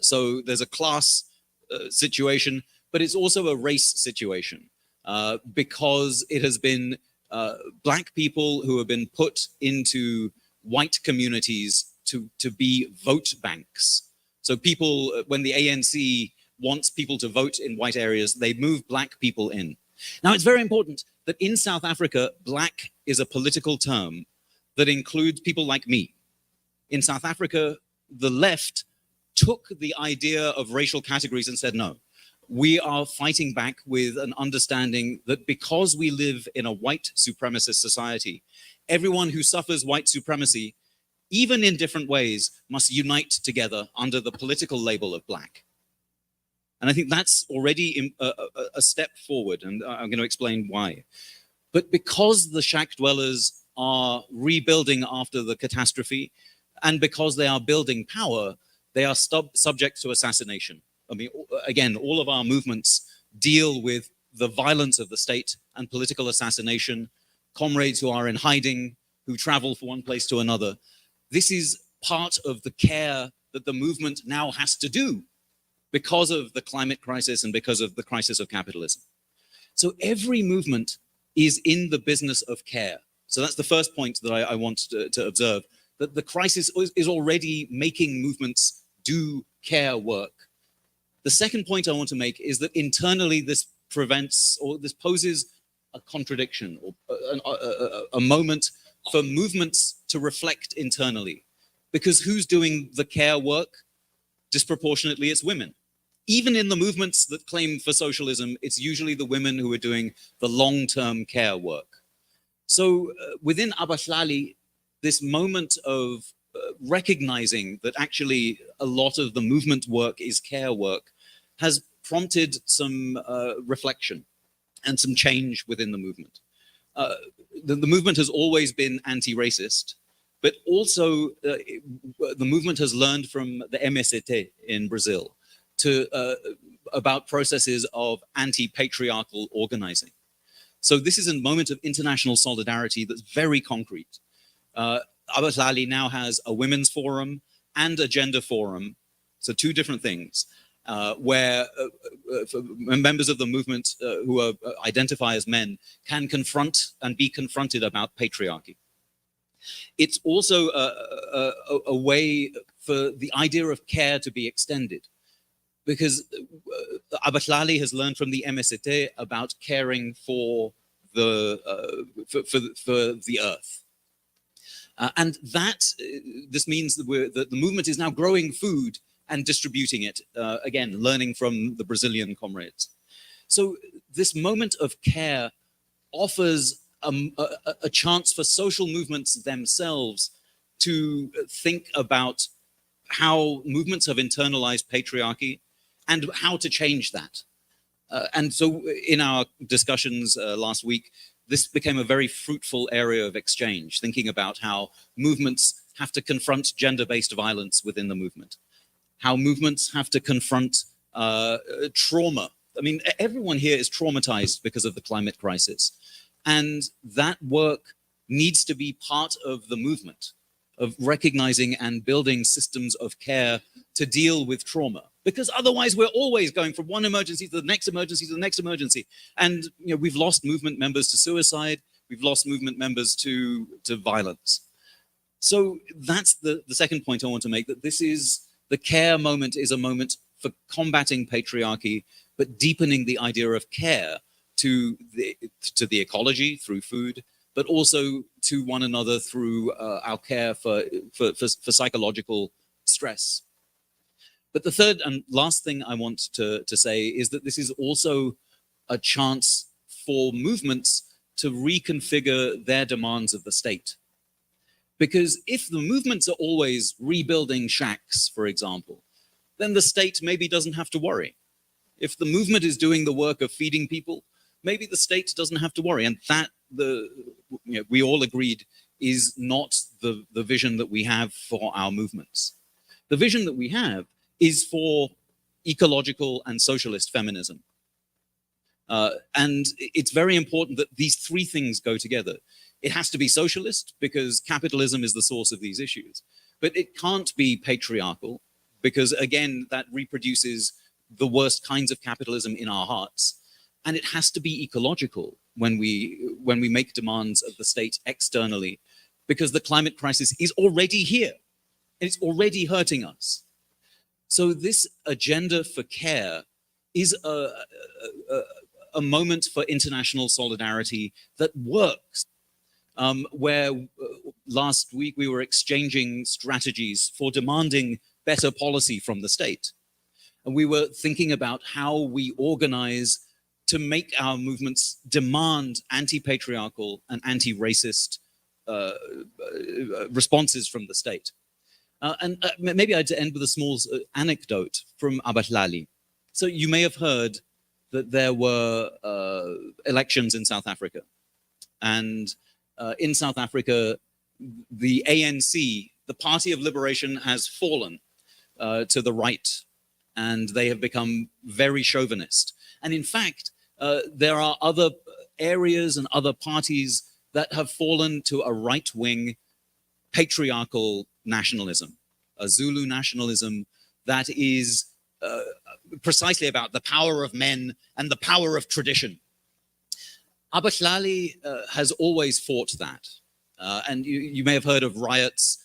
So there's a class situation, but it's also a race situation because it has been black people who have been put into white communities to be vote banks. So people, when the ANC wants people to vote in white areas, they move black people in. Now, it's very important that in South Africa, black is a political term that includes people like me. In South Africa, the left took the idea of racial categories and said, no, we are fighting back with an understanding that because we live in a white supremacist society, everyone who suffers white supremacy, even in different ways, must unite together under the political label of black. And I think that's already a step forward, and I'm going to explain why. But because the shack dwellers are rebuilding after the catastrophe, and because they are building power, they are subject to assassination. I mean, again, all of our movements deal with the violence of the state and political assassination, comrades who are in hiding, who travel from one place to another. This is part of the care that the movement now has to do because of the climate crisis and because of the crisis of capitalism. So every movement is in the business of care. So that's the first point that I want to observe, that the crisis is already making movements do care work. The second point I want to make is that internally this prevents, or this poses a contradiction, or a moment for movements to reflect internally. Because who's doing the care work? Disproportionately, it's women. Even in the movements that claim for socialism, it's usually the women who are doing the long-term care work. So within Abahlali, this moment of recognizing that actually a lot of the movement work is care work has prompted some reflection and some change within the movement. The movement has always been anti-racist, but also the movement has learned from the MST in Brazil about processes of anti-patriarchal organizing. So this is a moment of international solidarity that's very concrete. Abahlali now has a women's forum and a gender forum, so two different things, where members of the movement who identify as men can confront and be confronted about patriarchy. It's also a way for the idea of care to be extended, because Abahlali has learned from the MST about caring for the earth. And this means that the movement is now growing food and distributing it, again, learning from the Brazilian comrades. So this moment of care offers a chance for social movements themselves to think about how movements have internalized patriarchy and how to change that. And so in our discussions last week, this became a very fruitful area of exchange, thinking about how movements have to confront gender-based violence within the movement, how movements have to confront trauma. I mean, everyone here is traumatized because of the climate crisis. And that work needs to be part of the movement of recognizing and building systems of care to deal with trauma. Because otherwise we're always going from one emergency to the next emergency to the next emergency. And we've lost movement members to suicide. We've lost movement members to violence. So that's the second point I want to make, that this is, the care moment is a moment for combating patriarchy, but deepening the idea of care to the ecology through food, but also to one another through our care for psychological stress. But the third and last thing I want to say is that this is also a chance for movements to reconfigure their demands of the state. Because if the movements are always rebuilding shacks, for example, then the state maybe doesn't have to worry. If the movement is doing the work of feeding people, maybe the state doesn't have to worry. And that, we all agreed, is not the vision that we have for our movements. The vision that we have is for ecological and socialist feminism. And it's very important that these three things go together. It has to be socialist because capitalism is the source of these issues. But it can't be patriarchal because, again, that reproduces the worst kinds of capitalism in our hearts. And it has to be ecological when we make demands of the state externally, because the climate crisis is already here and it's already hurting us. So this agenda for care is a moment for international solidarity that works, where last week we were exchanging strategies for demanding better policy from the state. And we were thinking about how we organize to make our movements demand anti-patriarchal and anti-racist responses from the state. And maybe I'd end with a small anecdote from Abahlali. So you may have heard that there were elections in South Africa. And in South Africa, the ANC, the Party of Liberation, has fallen to the right, and they have become very chauvinist. And in fact, there are other areas and other parties that have fallen to a right-wing patriarchal nationalism, a Zulu nationalism that is precisely about the power of men and the power of tradition. Abahlali has always fought that. And you may have heard of riots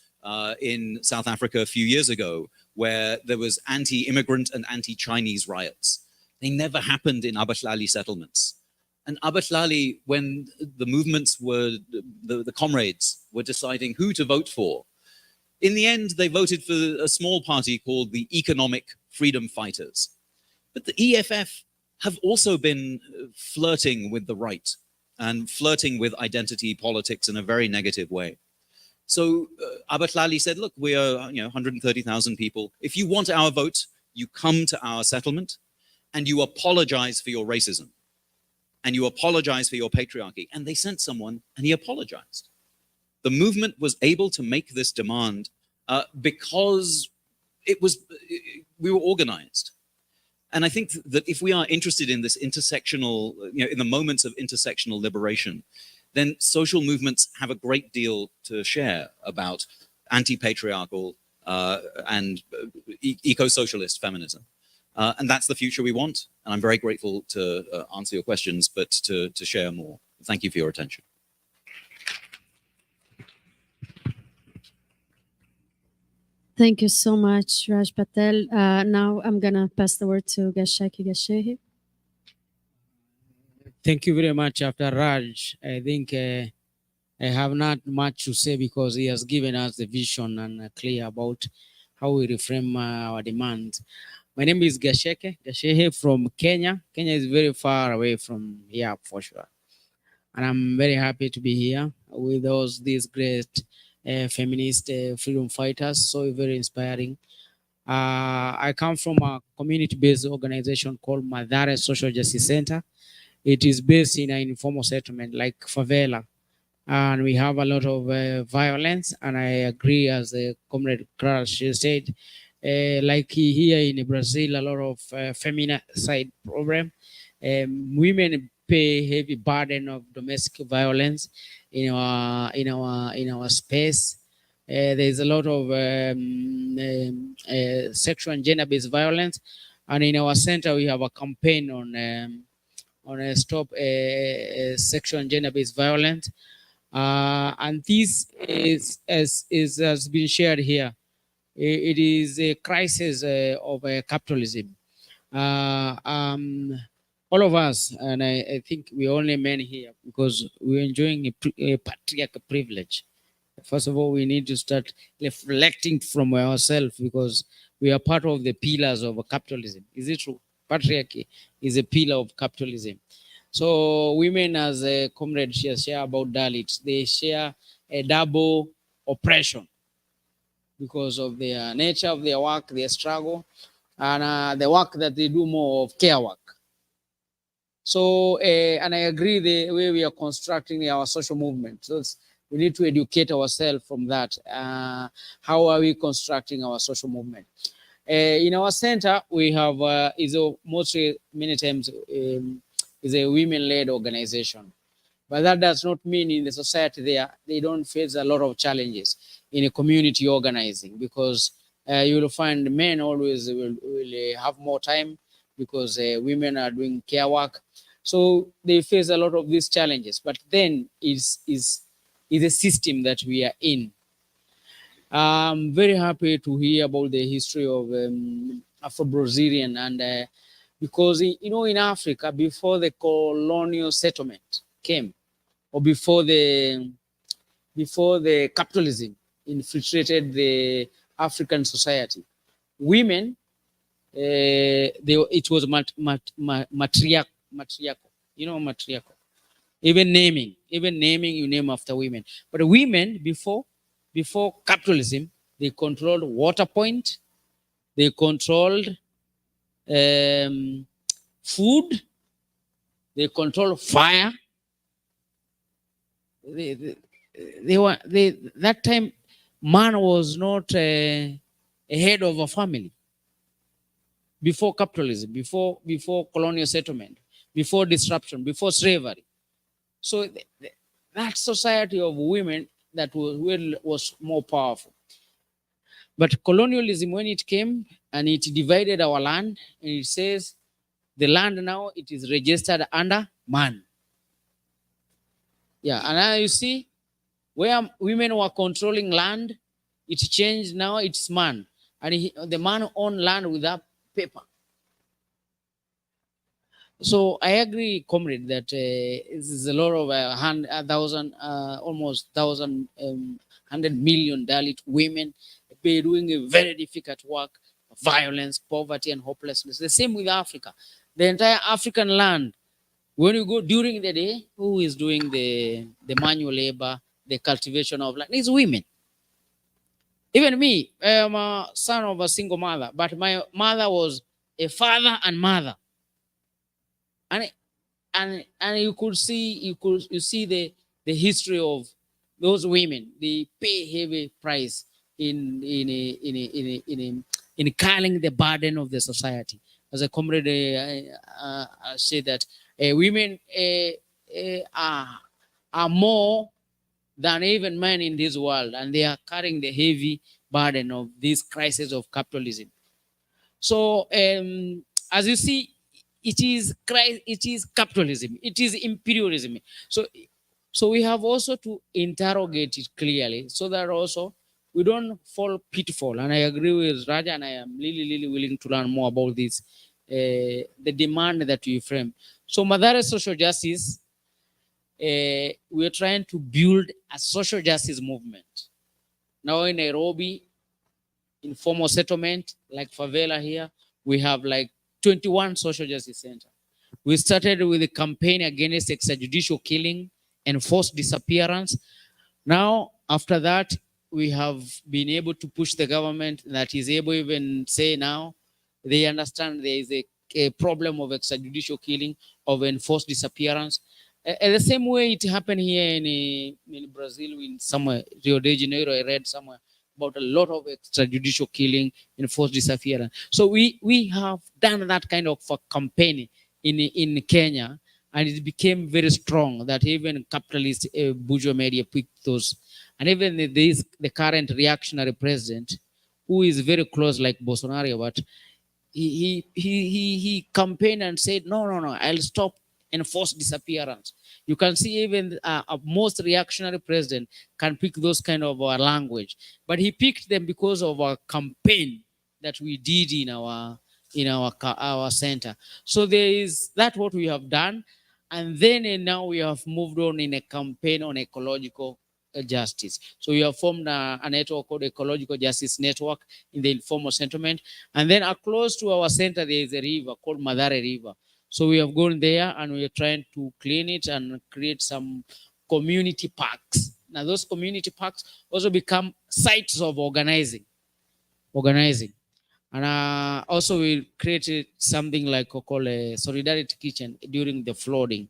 in South Africa a few years ago, where there was anti-immigrant and anti-Chinese riots. They never happened in Abahlali settlements. And Abahlali, when the movements were, the comrades were deciding who to vote for, in the end, they voted for a small party called the Economic Freedom Fighters. But the EFF have also been flirting with the right and flirting with identity politics in a very negative way. So Abahlali said, look, we are 130,000 people. If you want our vote, you come to our settlement and you apologize for your racism and you apologize for your patriarchy. And they sent someone and he apologized. The movement was able to make this demand because we were organized. And I think that if we are interested in this intersectional, in the moments of intersectional liberation, then social movements have a great deal to share about anti-patriarchal and eco-socialist feminism. And that's the future we want. And I'm very grateful to answer your questions, but to share more. Thank you for your attention. Thank you so much, Raj Patel. Now I'm going to pass the word to Gashaki Gashehi. Thank you very much, After Raj. I think I have not much to say because he has given us the vision and clear about how we reframe our demands. My name is Gashehe from Kenya. Kenya is very far away from here for sure. And I'm very happy to be here with these great feminist freedom fighters, so very inspiring. I come from a community-based organization called Madare Social Justice Center. It is based in an informal settlement like favela. And we have a lot of violence, and I agree, as the comrade Clara said, like here in Brazil, a lot of feminicide problem. Women pay heavy burden of domestic violence in our space. There's a lot of sexual and gender-based violence, and in our center we have a campaign on stop sexual and gender-based violence, and this has been shared here. It is a crisis of capitalism. All of us, and I think we're only men here because we're enjoying a patriarchal privilege. First of all, we need to start reflecting from ourselves because we are part of the pillars of capitalism. Is it true? Patriarchy is a pillar of capitalism. So women, as a comrade share about Dalits, they share a double oppression because of their nature of their work, their struggle, and the work that they do more of care work. So, and I agree the way we are constructing our social movement. So we need to educate ourselves from that. How are we constructing our social movement? In our center, we have many times is a women-led organization, but that does not mean in the society they don't face a lot of challenges in a community organizing, because you will find men always will have more time because women are doing care work. So they face a lot of these challenges, but then is a system that we are in. I'm very happy to hear about the history of Afro-Brazilian, and because in Africa, before the colonial settlement came, or before the capitalism infiltrated the African society, women, it was matriarchal. Matriarchal. Even naming, you name after women. But women, before capitalism, they controlled water point, they controlled food, they control fire. That time, man was not a head of a family. Before capitalism, before colonial settlement, before disruption, before slavery. So that society of women that was more powerful. But colonialism, when it came and it divided our land, and it says the land now it is registered under man. Yeah, and now you see where women were controlling land, it changed, now it's man. And the man owned land without paper. So I agree, comrade, that this is a lot of almost 100 million Dalit women doing a very difficult work, violence, poverty, and hopelessness. The same with Africa. The entire African land, when you go during the day, who is doing the manual labor, the cultivation of land? It's women. Even me, I am a son of a single mother, but my mother was a father and mother. And you could see the history of those women. They pay heavy price in carrying the burden of the society. As a comrade, I say that women are more than even men in this world, and they are carrying the heavy burden of this crisis of capitalism. So as you see, it is capitalism, it is imperialism. So we have also to interrogate it clearly, so that also we don't fall pitfall. And I agree with Raja, and I am really willing to learn more about this, the demand that we frame. So Madare social justice, we are trying to build a social justice movement. Now in Nairobi, informal settlement, like favela here, we have like 21 social justice centers. We started with a campaign against extrajudicial killing and forced disappearance. Now, after that, we have been able to push the government that is able to even say now they understand there is a problem of extrajudicial killing, of enforced disappearance. The same way it happened here in Brazil, in somewhere, Rio de Janeiro, I read somewhere about a lot of extrajudicial killing, enforced disappearance. So we have done that kind of a campaign in Kenya, and it became very strong that even capitalist bourgeois media picked those. And even the current reactionary president, who is very close like Bolsonaro, but he campaigned and said, no, I'll stop enforced disappearance. You can see even a most reactionary president can pick those kind of language, but he picked them because of a campaign that we did in our center. So there is that what we have done, and then now we have moved on in a campaign on ecological justice. So we have formed a network called Ecological Justice Network in the informal settlement, and then close to our center there is a river called Madare River. So we have gone there and we are trying to clean it and create some community parks. Now those community parks also become sites of organizing. And also we created something like called a solidarity kitchen during the flooding.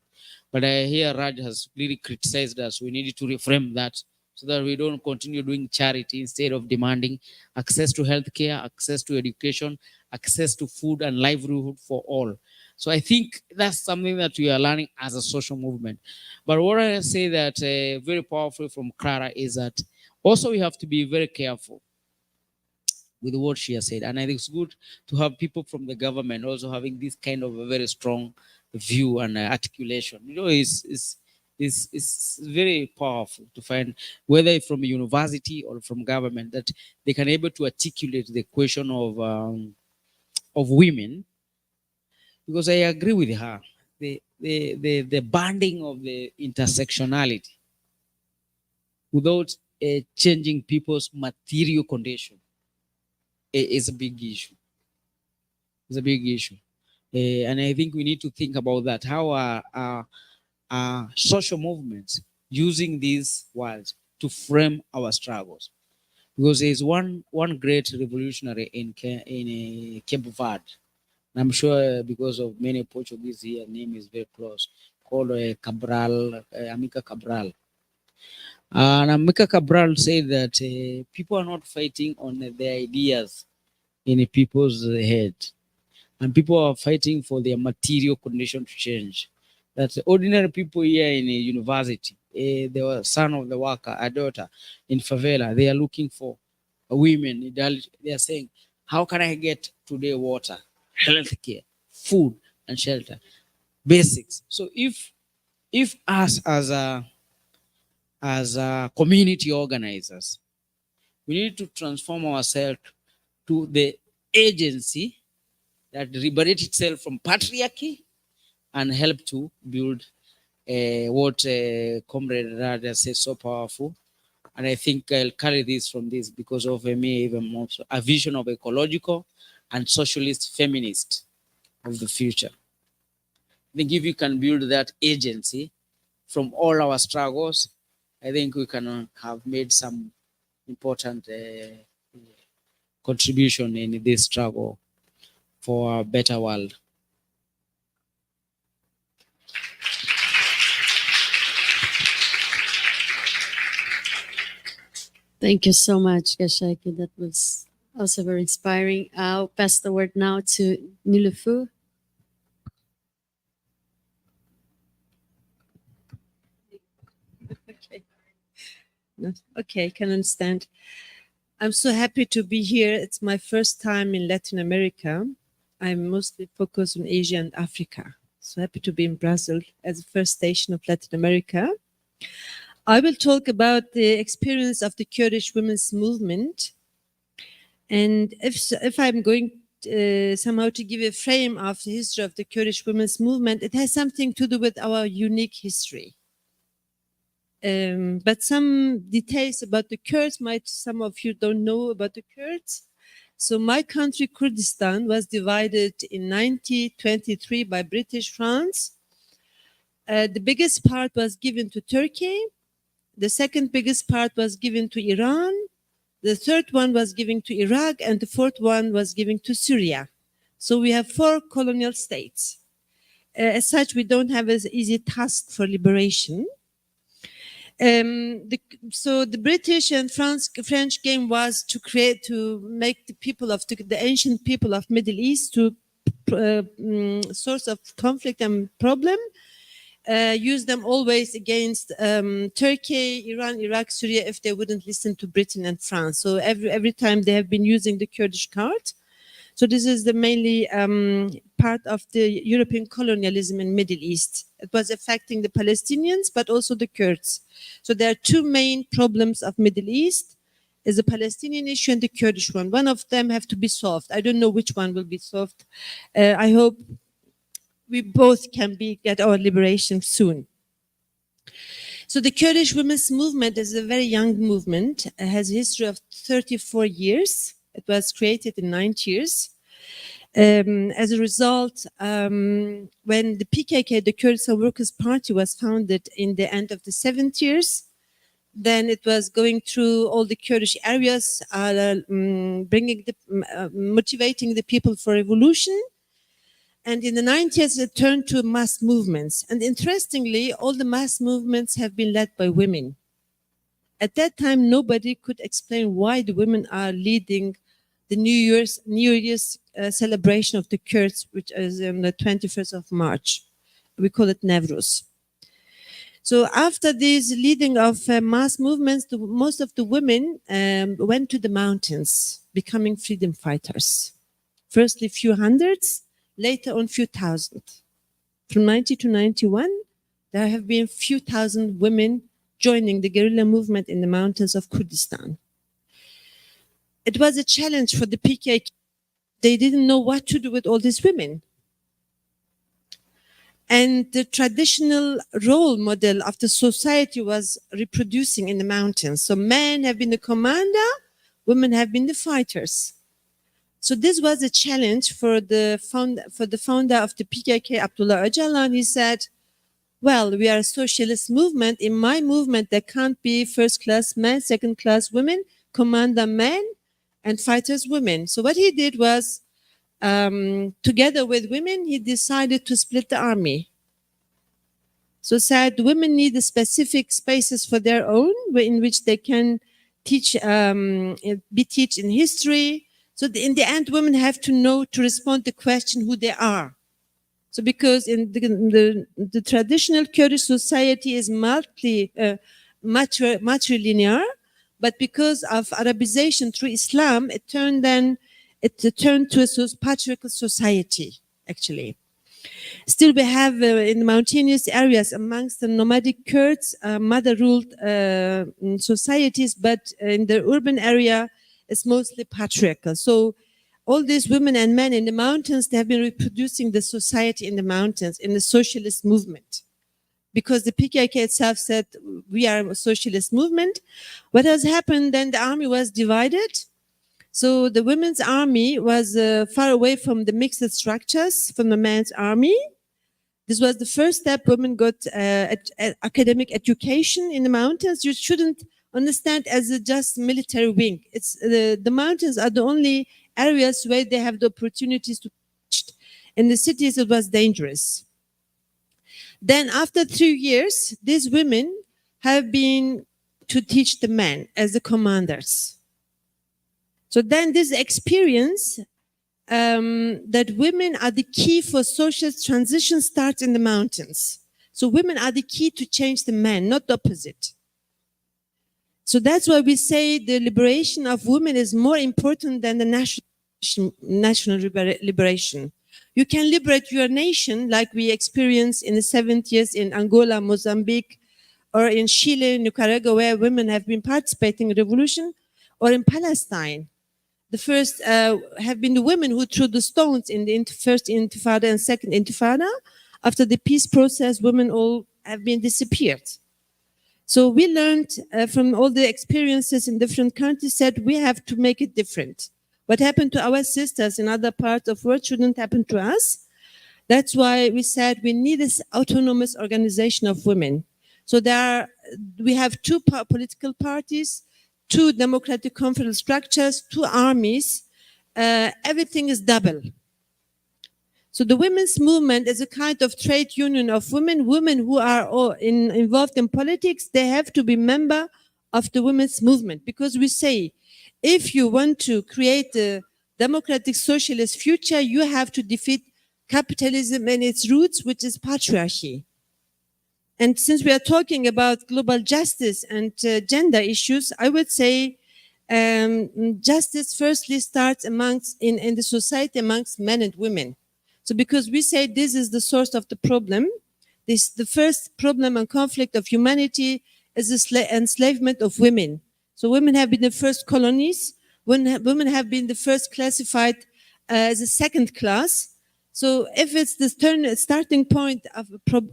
But here Raj has really criticized us. We needed to reframe that so that we don't continue doing charity instead of demanding access to healthcare, access to education, access to food and livelihood for all. So I think that's something that we are learning as a social movement. But what I say that very powerful from Clara is that also we have to be very careful with what she has said. And I think it's good to have people from the government also having this kind of a very strong view and articulation. You know, it's very powerful to find, whether from a university or from government, that they can able to articulate the question of women. Because I agree with her, the banding of the intersectionality without changing people's material condition is a big issue. It's a big issue. And I think we need to think about that. How are social movements using these words to frame our struggles? Because there's one great revolutionary in Cape Verde. I'm sure because of many Portuguese here, name is very close, called Cabral, Amica Cabral. And Amica Cabral said that people are not fighting on their ideas in people's head, and people are fighting for their material condition to change. That ordinary people here in a university, the son of the worker, a daughter in favela, they are looking for women. They are saying, how can I get today water, healthcare, food, and shelter, basics? So if us as community organizers, we need to transform ourselves to the agency that liberates itself from patriarchy and help to build what Comrade Rada says so powerful. And I think I'll carry this from this because of me, even more so, a vision of ecological and socialist feminist of the future. I think if we can build that agency from all our struggles, I think we can have made some important contribution in this struggle for a better world. Thank you so much, Gashaki. That was also very inspiring. I'll pass the word now to Nilüfer. Okay. No, okay, I can understand. I'm so happy to be here. It's my first time in Latin America. I'm mostly focused on Asia and Africa. So happy to be in Brazil as the first station of Latin America. I will talk about the experience of the Kurdish women's movement. And if I'm going somehow to give a frame of the history of the Kurdish women's movement, it has something to do with our unique history. But some details about the Kurds some of you don't know about the Kurds. So my country, Kurdistan, was divided in 1923 by British France. The biggest part was given to Turkey. The second biggest part was given to Iran. The third one was given to Iraq, and the fourth one was given to Syria. So we have 4 colonial states. As such, we don't have an easy task for liberation. So the British and French game was to make the people of the ancient people of Middle East to source of conflict and problem. Use them always against Turkey, Iran, Iraq, Syria if they wouldn't listen to Britain and France. So every time they have been using the Kurdish card. So this is the mainly part of the European colonialism in Middle East. It was affecting the Palestinians, but also the Kurds. So there are 2 main problems of Middle East, is the Palestinian issue and the Kurdish one. One of them have to be solved. I don't know which one will be solved. I hope we both can get our liberation soon. So the Kurdish women's movement is a very young movement. It has a history of 34 years. It was created in 9 years. As a result, when the PKK, the Kurdistan Workers' Party, was founded in the end of the 70s, then it was going through all the Kurdish areas, motivating the people for revolution. And in the 90s, it turned to mass movements. And interestingly, all the mass movements have been led by women. At that time, nobody could explain why the women are leading the New Year's celebration of the Kurds, which is on the 21st of March. We call it Nevruz. So after this leading of mass movements, most of the women went to the mountains, becoming freedom fighters. Firstly, few hundreds, later on few thousand. From 90 to 91, there have been few thousand women joining the guerrilla movement in the mountains of Kurdistan. It was a challenge for the PKK. They didn't know what to do with all these women. And the traditional role model of the society was reproducing in the mountains. So men have been the commander, women have been the fighters. So this was a challenge for the founder of the PKK, Abdullah Öcalan. He said, well, we are a socialist movement. In my movement, there can't be first-class men, second-class women, commander men, and fighters women. So what he did was together with women, he decided to split the army. So said women need specific spaces for their own, in which they can teach, be taught in history. So in the end, women have to know to respond to the question who they are. So because in the traditional Kurdish society is matrilinear, but because of Arabization through Islam, it turned to a patriarchal society, actually. Still, we have in the mountainous areas amongst the nomadic Kurds, mother-ruled societies, but in the urban area, it's mostly patriarchal. So all these women and men in the mountains, they have been reproducing the society in the mountains, in the socialist movement. Because the PKK itself said, we are a socialist movement. What has happened then, the army was divided. So the women's army was far away from the mixed structures from the men's army. This was the first step. Women got academic education in the mountains. You shouldn't understand as a just military wing. It's the mountains are the only areas where they have the opportunities to teach. In the cities, it was dangerous. Then after 3 years, these women have been to teach the men as the commanders. So then this experience that women are the key for social transition starts in the mountains. So women are the key to change the men, not the opposite. So that's why we say the liberation of women is more important than the national liberation. You can liberate your nation like we experienced in the 70s in Angola, Mozambique, or in Chile, Nicaragua, where women have been participating in the revolution, or in Palestine. The first have been the women who threw the stones in the first Intifada and second Intifada. After the peace process, women all have been disappeared. So we learned from all the experiences in different countries that we have to make it different. What happened to our sisters in other parts of the world shouldn't happen to us. That's why we said we need this autonomous organization of women. So we have two political parties, 2 democratic confederal structures, 2 armies. Everything is double. So the women's movement is a kind of trade union of women. Women who are involved in politics, they have to be member of the women's movement, because we say, if you want to create a democratic socialist future, you have to defeat capitalism and its roots, which is patriarchy. And since we are talking about global justice and gender issues, I would say justice firstly starts in the society amongst men and women. So because we say this is the source of the problem, the first problem and conflict of humanity is the enslavement of women. So women have been the first colonies. Women have been the first classified as a second class. So if it's the starting point of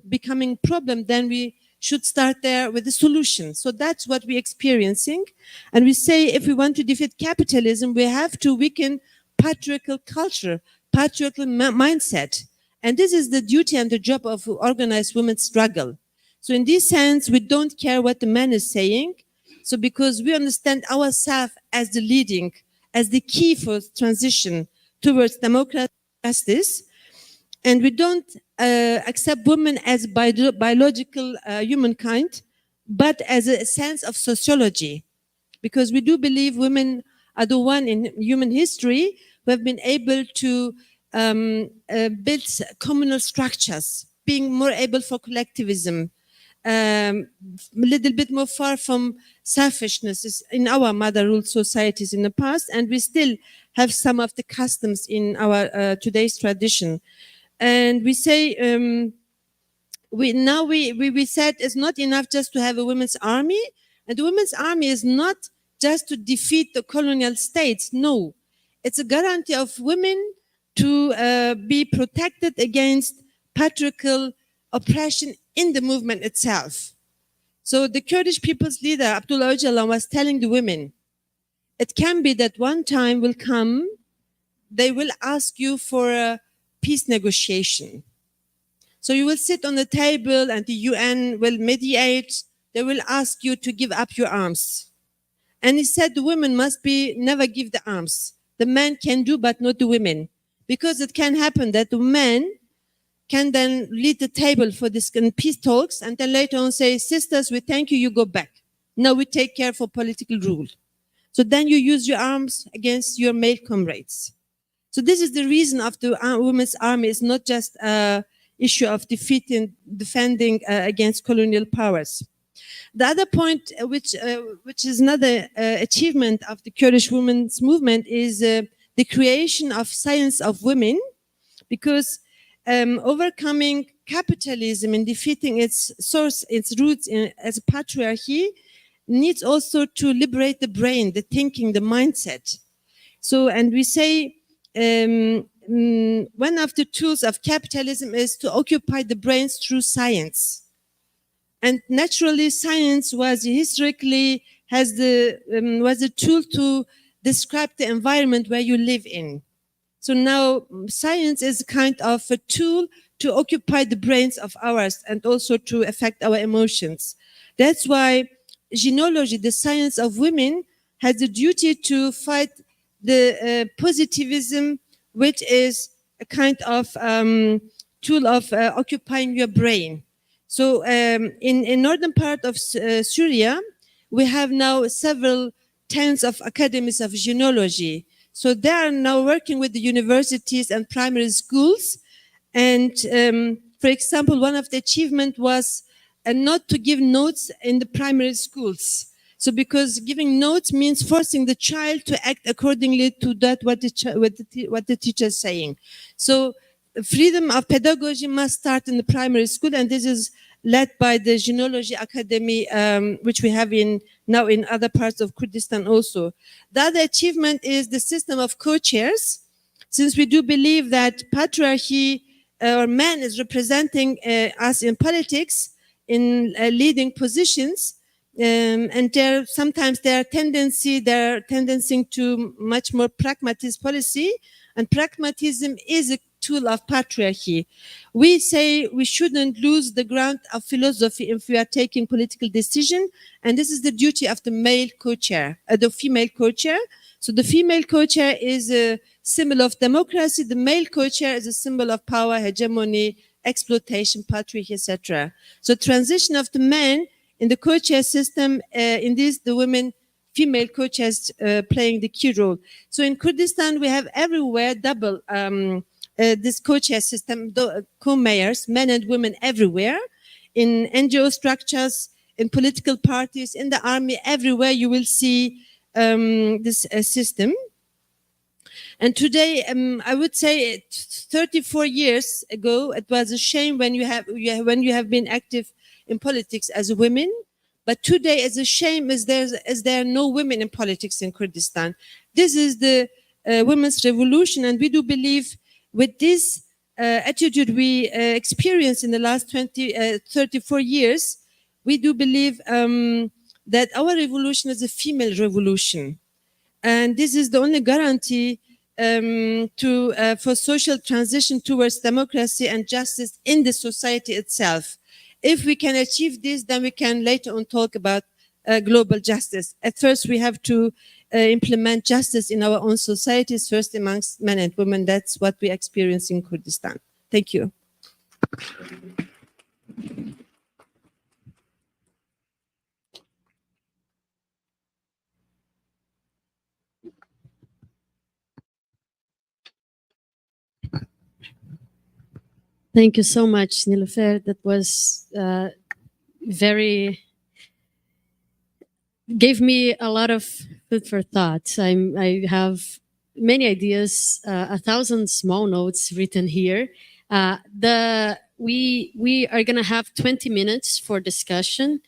becoming problem, then we should start there with the solution. So that's what we're experiencing. And we say if we want to defeat capitalism, we have to weaken patriarchal culture, patriarchal mindset. And this is the duty and the job of organized women's struggle. So in this sense, we don't care what the man is saying. So because we understand ourselves as the leading, as the key for transition towards democratic justice, and we don't accept women as biological humankind, but as a sense of sociology, because we do believe women are the one in human history who have been able to build communal structures, being more able for collectivism, a little bit more far from selfishness in our mother-ruled societies in the past, and we still have some of the customs in our today's tradition. And we say, we said it's not enough just to have a women's army, and the women's army is not just to defeat the colonial states. No, it's a guarantee of women to be protected against patriarchal oppression in the movement itself. So the Kurdish people's leader, Abdullah Öcalan, was telling the women, it can be that one time will come, they will ask you for a peace negotiation. So you will sit on the table and the UN will mediate. They will ask you to give up your arms. And he said the women must never give the arms. The men can do, but not the women. because it can happen that the men can then lead the table for this peace talks and then later on say, sisters, we thank you, you go back. Now we take care for political rule. So then you use your arms against your male comrades. So this is the reason of the women's army is not just an issue of defending against colonial powers. The other point, which is another achievement of the Kurdish women's movement, is the creation of science of women, because overcoming capitalism and defeating its source, its roots as a patriarchy, needs also to liberate the brain, the thinking, the mindset. So, and we say one of the tools of capitalism is to occupy the brains through science. And naturally, science was historically was a tool to describe the environment where you live in. So now science is kind of a tool to occupy the brains of ours and also to affect our emotions. That's why genealogy, the science of women, has the duty to fight the positivism, which is a kind of tool of occupying your brain. So in northern part of Syria, we have now several tens of academies of genealogy. So they are now working with the universities and primary schools. And for example, one of the achievements was not to give notes in the primary schools. So because giving notes means forcing the child to act accordingly to that what the teacher is saying. So freedom of pedagogy must start in the primary school, and this is led by the Genealogy Academy, which we have now in other parts of Kurdistan also. The other achievement is the system of co-chairs, since we do believe that patriarchy or man is representing us in politics, in leading positions, and sometimes they're tendency to much more pragmatist policy, and pragmatism is a tool of patriarchy. We say we shouldn't lose the ground of philosophy if we are taking political decision, and this is the duty of the male co-chair, the female co-chair. So the female co-chair is a symbol of democracy, the male co-chair is a symbol of power, hegemony, exploitation, patriarchy, etc. So transition of the men in the co-chair system, in this the women, female co-chairs playing the key role. So in Kurdistan, we have everywhere double this co-chair system, co-mayors, men and women everywhere, in NGO structures, in political parties, in the army, everywhere you will see this system. And today, I would say 34 years ago, it was a shame when you have been active in politics as a woman. But today, it's a shame as there are no women in politics in Kurdistan. This is the women's revolution, and we do believe with this attitude we experienced in the last 34 years, we do believe that our revolution is a female revolution. And this is the only guarantee for social transition towards democracy and justice in the society itself. If we can achieve this, then we can later on talk about global justice. At first, we have to implement justice in our own societies, first amongst men and women. That's what we experience in Kurdistan. Thank you. Thank you so much, Nilüfer. That was gave me a lot of food for thought. I have many ideas, 1,000 small notes written here. We are going to have 20 minutes for discussion.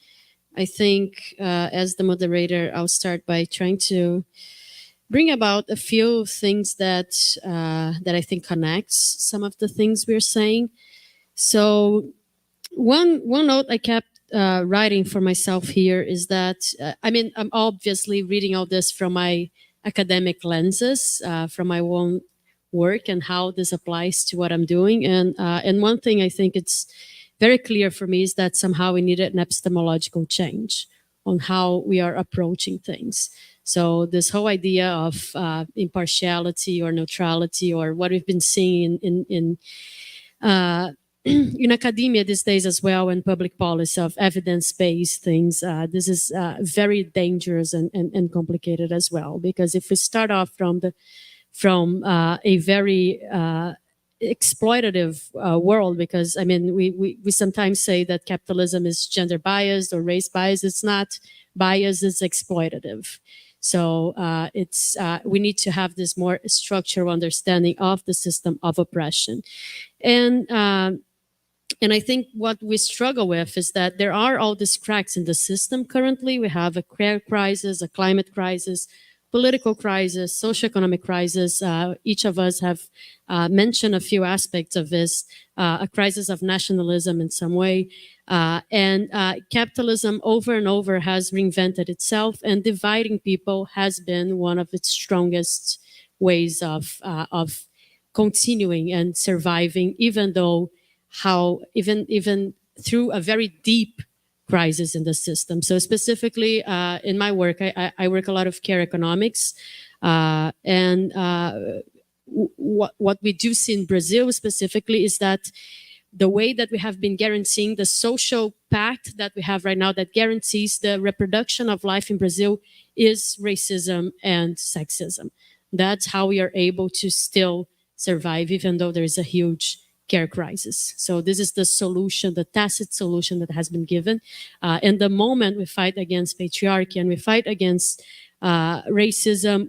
I think as the moderator, I'll start by trying to bring about a few things that I think connects some of the things we're saying. So one note I kept writing for myself here is that, I'm obviously reading all this from my academic lenses, from my own work and how this applies to what I'm doing. And one thing I think it's very clear for me is that somehow we needed an epistemological change on how we are approaching things. So this whole idea of impartiality or neutrality, or what we've been seeing in in academia these days as well, and public policy of evidence-based things, this is very dangerous and complicated as well. Because if we start off from a very exploitative world, because I mean, we sometimes say that capitalism is gender biased or race biased. It's not biased, it's exploitative. So we need to have this more structural understanding of the system of oppression. And I think what we struggle with is that there are all these cracks in the system currently. We have a care crisis, a climate crisis, political crisis, socioeconomic crisis. Each of us have mentioned a few aspects of this, a crisis of nationalism in some way. And capitalism over and over has reinvented itself, and dividing people has been one of its strongest ways of continuing and surviving, even through a very deep crisis in the system. So specifically in my work, I work a lot of care economics, and what we do see in Brazil specifically is that the way that we have been guaranteeing the social pact that we have right now that guarantees the reproduction of life in Brazil is racism and sexism. That's how we are able to still survive, even though there is a huge care crisis. So this is the solution, the tacit solution that has been given. And the moment we fight against patriarchy and we fight against racism,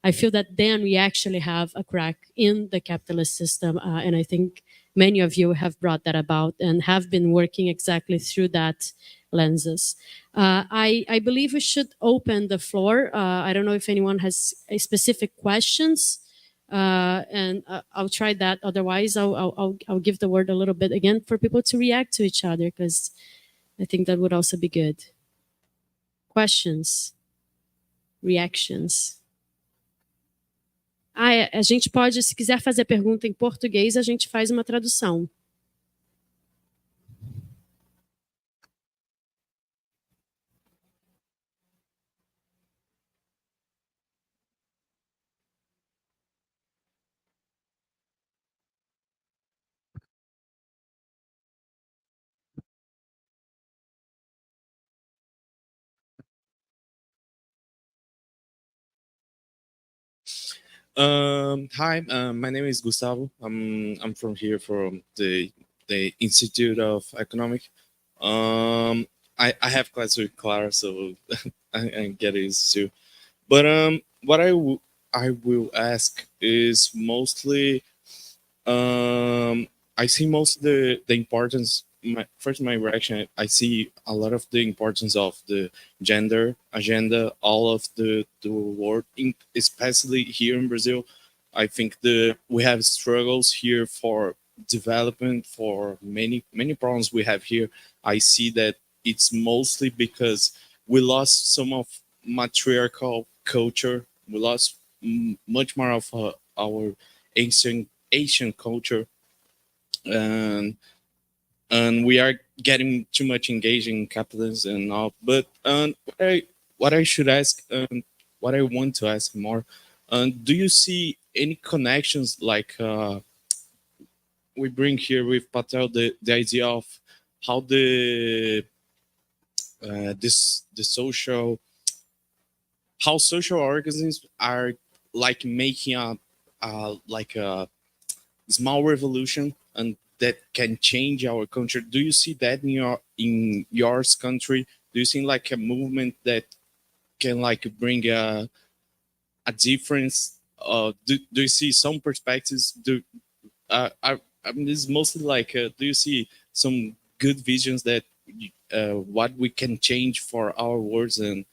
I feel that then we actually have a crack in the capitalist system. And I think many of you have brought that about and have been working exactly through that lenses. I believe we should open the floor. I don't know if anyone has specific questions. And I'll try that. Otherwise, I'll give the word a little bit again for people to react to each other, because I think that would also be good. Questions? Reactions? A gente pode, se quiser fazer pergunta em português, a gente faz uma tradução. Hi, my name is Gustavo. I'm from here, from the Institute of Economic. I have class with Clara, so I get used to. But what I will ask is mostly, I see most of the importance. My reaction, I see a lot of the importance of the gender agenda all of the world, especially here in Brazil. I think we have struggles here for development, for many problems we have here. I see that it's mostly because we lost some of matriarchal culture. We lost much more of our Asian culture, and we are getting too much engaged in capitalism and all. But what I should ask, what I want to ask more, do you see any connections, like we bring here with Patel the idea of how the social, how social organisms are like making a small revolution, and that can change our culture. Do you see that in your country? Do you see like a movement that can like bring a difference? Do you see some perspectives? I mean, it's mostly like, do you see some good visions that what we can change for our words, and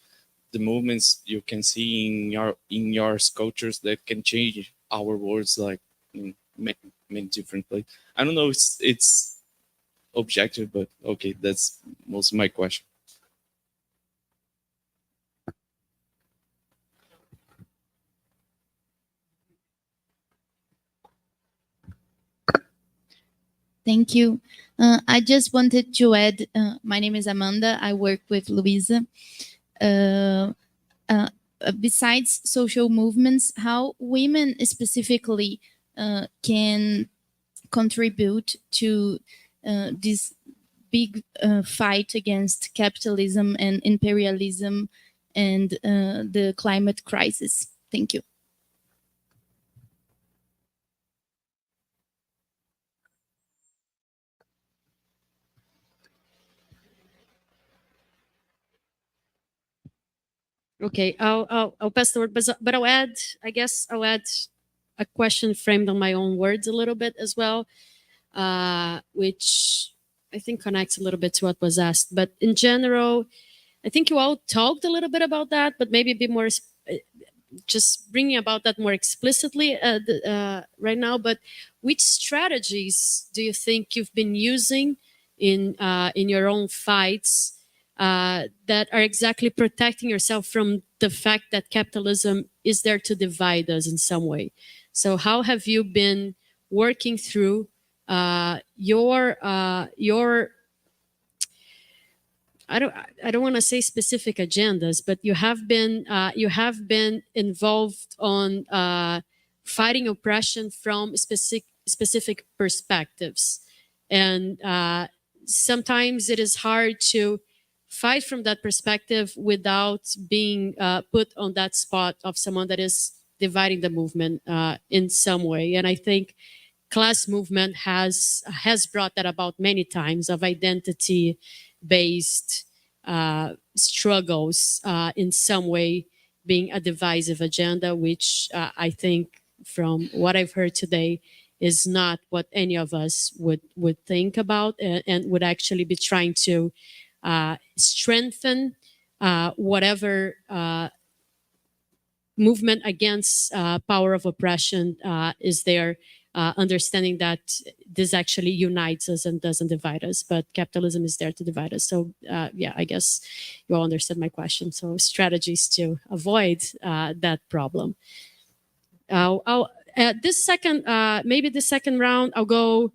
the movements you can see in your cultures that can change our words, like in many different places? I don't know if it's objective, but okay, that's most of my question. Thank you. I just wanted to add, my name is Amanda. I work with Luiza. besides social movements, how women specifically can contribute to this big fight against capitalism and imperialism and the climate crisis. Thank you. Okay, I'll pass the word, but I'll add, I guess I'll add a question framed on my own words a little bit as well, which I think connects a little bit to what was asked. But in general, I think you all talked a little bit about that, but maybe a bit more, just bringing about that more explicitly right now. But which strategies do you think you've been using in your own fights that are exactly protecting yourself from the fact that capitalism is there to divide us in some way? So how have you been working through your I don't want to say specific agendas, but you have been involved on fighting oppression from specific perspectives, and sometimes it is hard to fight from that perspective without being put on that spot of someone that is dividing the movement in some way. And I think class movement has brought that about many times, of identity-based struggles in some way being a divisive agenda, which I think from what I've heard today is not what any of us would think about, and would actually be trying to strengthen whatever movement against power of oppression is there, understanding that this actually unites us and doesn't divide us, but capitalism is there to divide us. So yeah, I guess you all understood my question. So strategies to avoid that problem. This second, maybe the second round, I'll go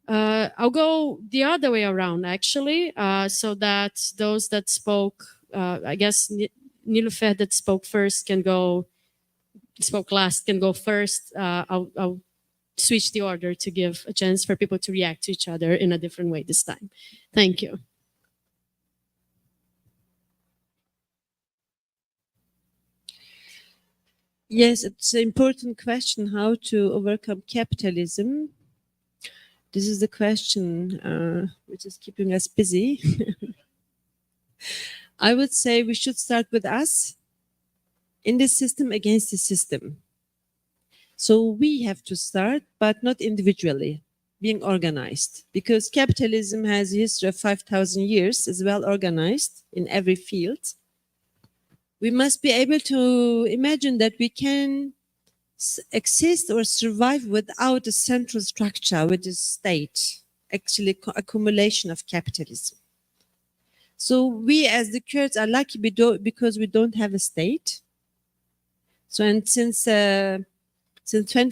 the other way around, actually, so that those that spoke, I guess Nilüfer that spoke last can go first. I'll switch the order to give a chance for people to react to each other in a different way this time. Thank you. Yes, it's an important question, how to overcome capitalism. This is the question which is keeping us busy. I would say we should start with us in the system against the system. So we have to start, but not individually, being organized. Because capitalism has a history of 5,000 years, is well organized in every field. We must be able to imagine that we can exist or survive without a central structure, which is state, actually accumulation of capitalism. So we as the Kurds are lucky because we don't have a state. So, and since 20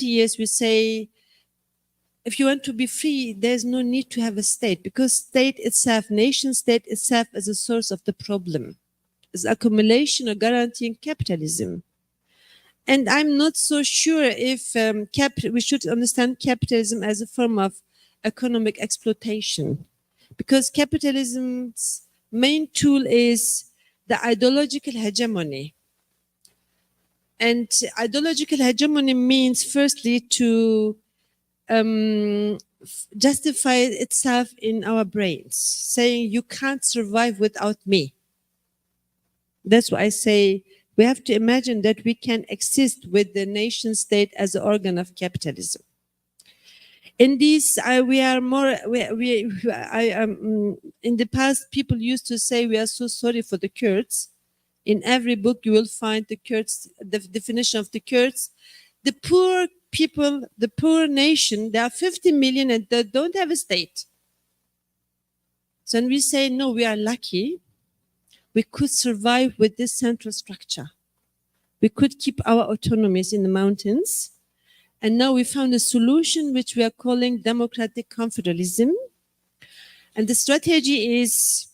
years we say, if you want to be free, there's no need to have a state, because state itself, nation state itself, is a source of the problem. It's accumulation or guaranteeing capitalism. And I'm not so sure if we should understand capitalism as a form of economic exploitation, because capitalism's main tool is the ideological hegemony. And ideological hegemony means, firstly, to justify itself in our brains, saying you can't survive without me. That's why I say we have to imagine that we can exist with the nation state as an organ of capitalism. In this, in the past, people used to say we are so sorry for the Kurds. In every book, you will find the Kurds, the definition of the Kurds. The poor people, the poor nation, there are 50 million and they don't have a state. So when we say, no, we are lucky, we could survive with this central structure. We could keep our autonomies in the mountains. And now we found a solution which we are calling democratic confederalism. And the strategy is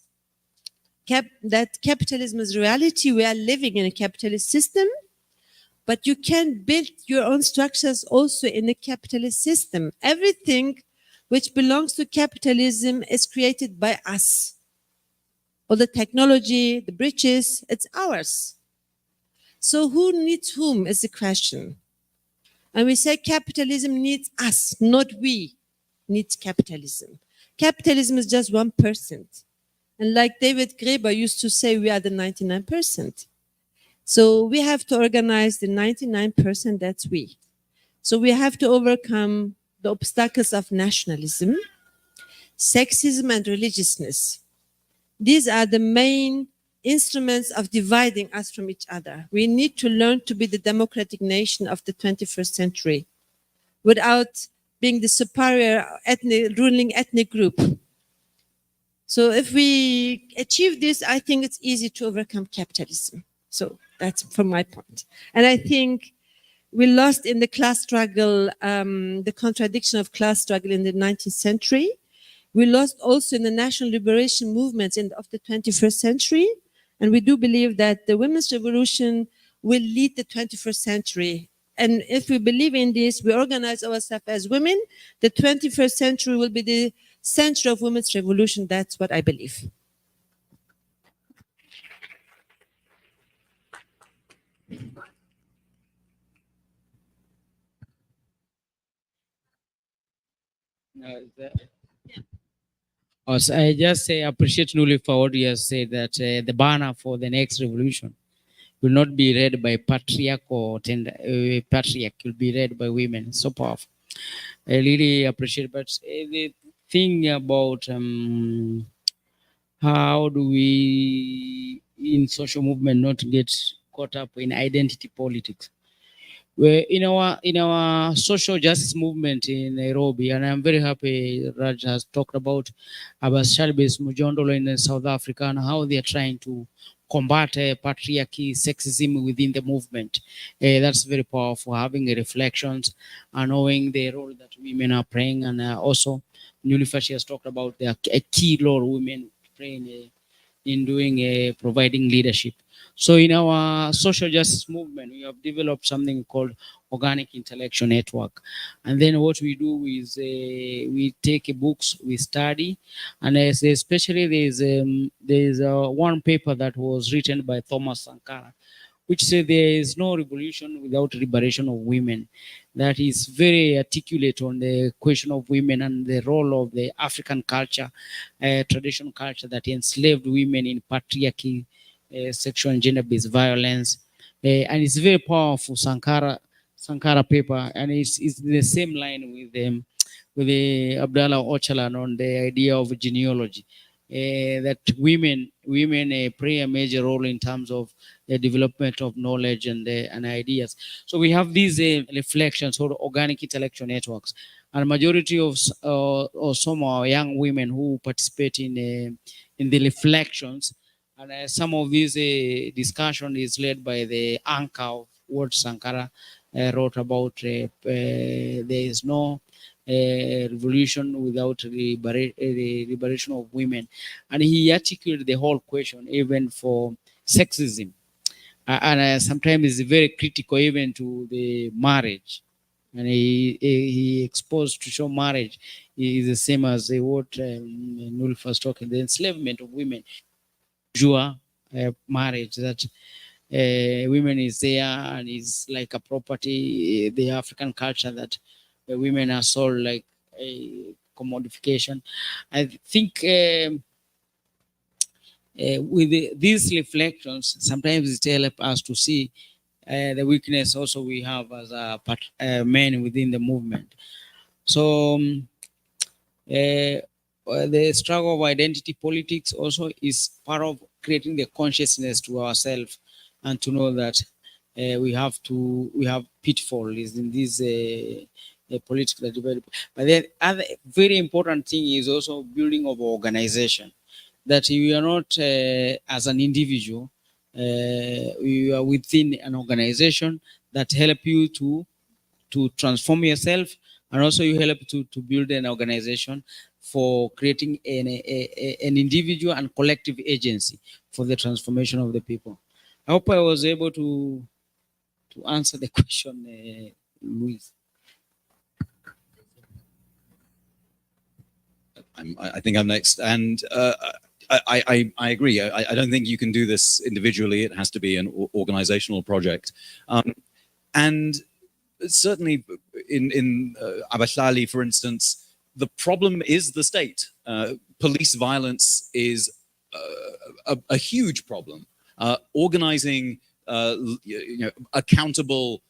that capitalism is reality. We are living in a capitalist system, but you can build your own structures also in a capitalist system. Everything which belongs to capitalism is created by us. All the technology, the bridges, it's ours. So who needs whom is the question. And we say capitalism needs us, not we need capitalism. Capitalism is just 1%. And like David Graeber used to say, we are the 99%. So we have to organize the 99%, that's we. So we have to overcome the obstacles of nationalism, sexism, and religiousness. These are the main instruments of dividing us from each other. We need to learn to be the democratic nation of the 21st century without being the superior ruling ethnic group. So if we achieve this, I think it's easy to overcome capitalism. So that's from my point. And I think we lost in the class struggle, the contradiction of class struggle in the 19th century. We lost also in the national liberation movements of the 21st century. And we do believe that the women's revolution will lead the 21st century. And if we believe in this, we organize ourselves as women, the 21st century will be the century of women's revolution. That's what I believe. Also, I just appreciate Nilüfer for what he has said, that the banner for the next revolution will not be read by patriarch or patriarch, will be read by women. So powerful. I really appreciate it. But the thing about how do we in social movement not get caught up in identity politics? We're in our social justice movement in Nairobi, and I'm very happy Raj has talked about Abbas Shalbis Mujondolo in South Africa and how they are trying to combat patriarchy, sexism within the movement. That's very powerful, having reflections and knowing the role that women are playing, and also Nilüfer has talked about a key role women playing in doing providing leadership. So in our social justice movement, we have developed something called organic intellectual network. And then what we do is we take books, we study, and especially there's one paper that was written by Thomas Sankara, which said there is no revolution without liberation of women. That is very articulate on the question of women and the role of the African culture, traditional culture that enslaved women in patriarchy, sexual and gender-based violence, and it's very powerful Sankara paper, and it's the same line with the Abdallah Öcalan on the idea of genealogy, that women play a major role in terms of the development of knowledge and ideas. So we have these reflections or organic intellectual networks, and majority of or some of our young women who participate in the reflections. And some of this discussion is led by the anchor of what Sankara wrote about. There is no revolution without the liberation of women. And he articulated the whole question, even for sexism. And sometimes it's very critical even to the marriage. And he exposed to show marriage is the same as what Nilüfer was talking, the enslavement of women. Marriage that women is there and is like a property, the African culture that women are sold like a commodification. I think with these reflections, sometimes it helps us to see the weakness also we have as men within the movement. So the struggle of identity politics also is part of creating the consciousness to ourselves and to know that we have pitfalls in this political debate. But the other very important thing is also building of organization, that you are not as an individual, you are within an organization that help you to transform yourself And also you help to build an organization for creating an individual and collective agency for the transformation of the people. I hope I was able to answer the question, Luis. I think I'm next, and I agree. I don't think you can do this individually. It has to be an organizational project, and certainly in Abahlali, for instance, the problem is the state. Police violence is a huge problem. Organizing accountable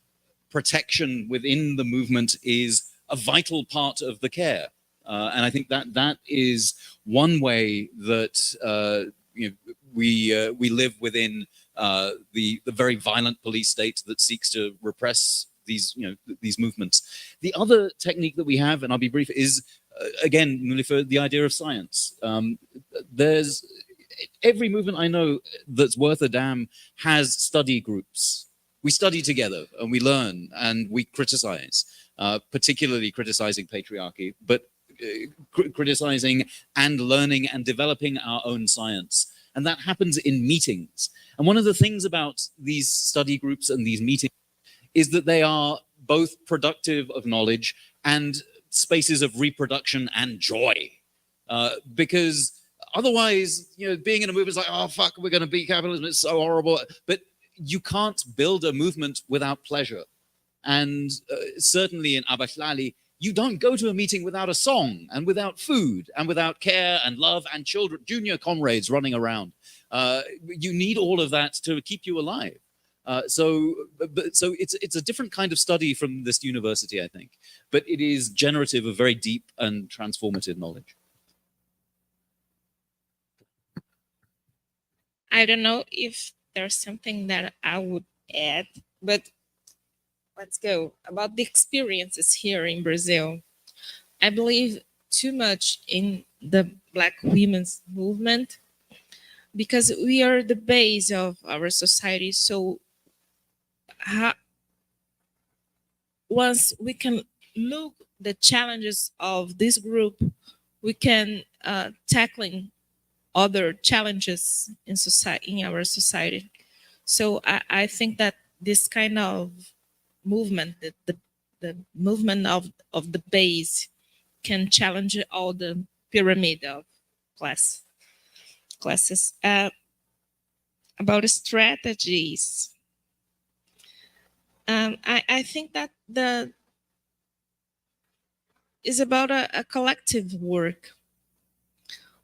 protection within the movement is a vital part of the care. And I think that is one way that we live within the very violent police state that seeks to repress these movements. The other technique that we have, and I'll be brief, is again, Nilüfer, the idea of science. There's every movement I know that's worth a damn has study groups. We study together and we learn and we criticize, particularly criticizing patriarchy, but criticizing and learning and developing our own science. And that happens in meetings. And one of the things about these study groups and these meetings is that they are both productive of knowledge and spaces of reproduction and joy. Because otherwise, being in a movement is like, oh, fuck, we're going to beat capitalism. It's so horrible. But you can't build a movement without pleasure. And certainly in Abahlali, you don't go to a meeting without a song and without food and without care and love and children, junior comrades running around. You need all of that to keep you alive. So it's a different kind of study from this university, I think. But it is generative of very deep and transformative knowledge. I don't know if there's something that I would add, but let's go about the experiences here in Brazil. I believe too much in the Black women's movement because we are the base of our society. So once we can look the challenges of this group, we can tackling other challenges in society, in our society. So I think that this kind of movement, the movement of the base, can challenge all the pyramid of classes. About strategies, I think that is about a collective work.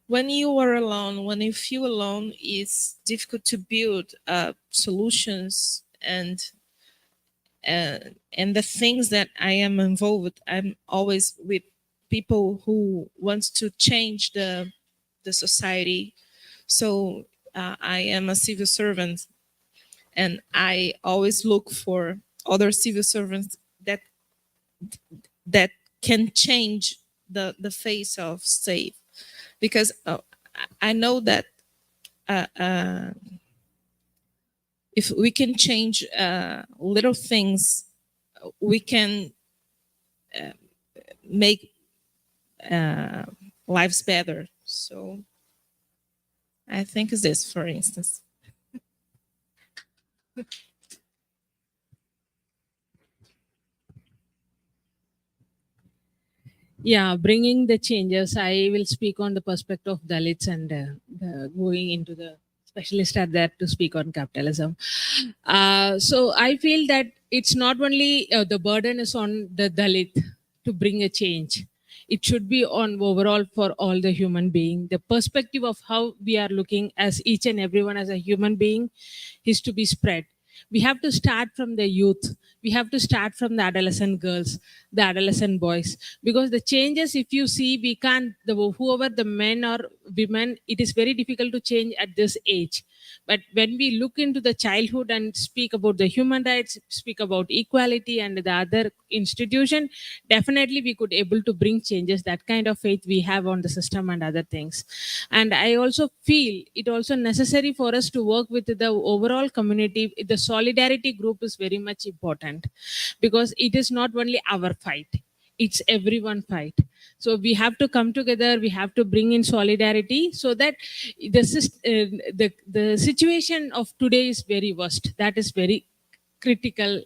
When you are alone, when you feel alone, it's difficult to build solutions and the things that I am involved. I'm always with people who wants to change the society. So I am a civil servant, and I always look for other civil servants that can change the face of state. Because I know that if we can change little things, we can make lives better. So I think it's this, for instance. Yeah, bringing the changes. I will speak on the perspective of Dalits and going into the specialist are there to speak on capitalism. So I feel that it's not only the burden is on the Dalit to bring a change. It should be on overall for all the human being. The perspective of how we are looking as each and everyone as a human being is to be spread. We have to start from the youth. We have to start from the adolescent girls, the adolescent boys, because the changes, if you see, we can't, whoever the men or women, it is very difficult to change at this age. But when we look into the childhood and speak about the human rights, speak about equality and the other institution, definitely we could able to bring changes. That kind of faith we have on the system and other things. And I also feel it also necessary for us to work with the overall community. The solidarity group is very much important because it is not only our fight. it's everyone fight. So we have to come together, we have to bring in solidarity so that the situation of today is very worst. That is very critical.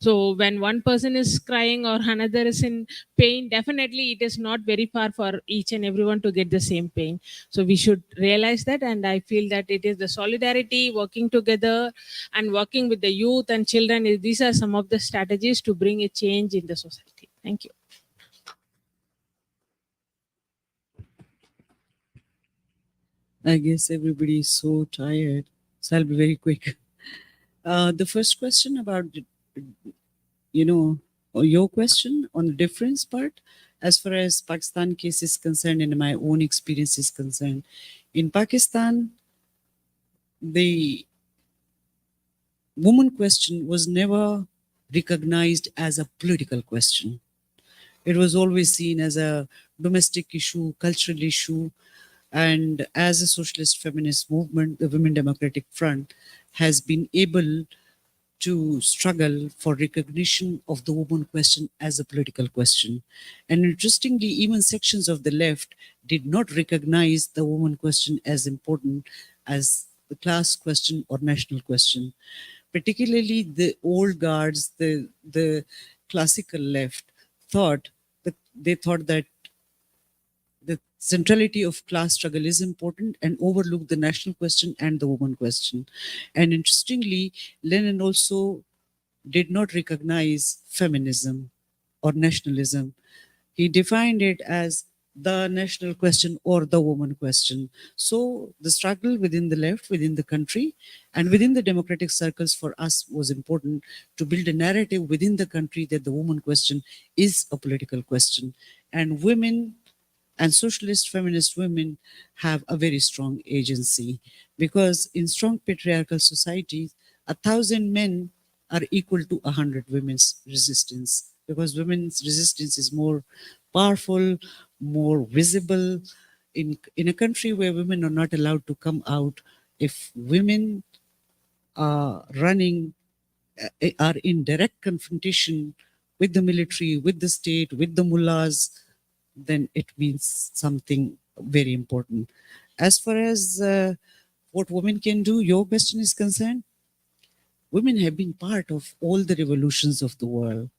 So when one person is crying or another is in pain, definitely it is not very far for each and everyone to get the same pain. So we should realize that, and I feel that it is the solidarity, working together and working with the youth and children. These are some of the strategies to bring a change in the society. Thank you. I guess everybody is so tired, so I'll be very quick. The first question about, your question on the difference part, as far as Pakistan case is concerned and my own experience is concerned. In Pakistan, the woman question was never recognized as a political question. It was always seen as a domestic issue, cultural issue, and as a socialist feminist movement, the Women Democratic Front has been able to struggle for recognition of the woman question as a political question. And interestingly, even sections of the left did not recognize the woman question as important as the class question or national question. Particularly the old guards, the classical left, thought that the centrality of class struggle is important and overlook the national question and the woman question. And interestingly, Lenin also did not recognize feminism or nationalism. He defined it as the national question or the woman question. So the struggle within the left, within the country, and within the democratic circles for us was important to build a narrative within the country that the woman question is a political question. And women and socialist feminist women have a very strong agency, because in strong patriarchal societies, 1,000 men are equal to 100 women's resistance, because women's resistance is more powerful, more visible. In a country where women are not allowed to come out, if women are in direct confrontation with the military, with the state, with the mullahs, then it means something very important. As far as what women can do, your question is concerned, women have been part of all the revolutions of the world.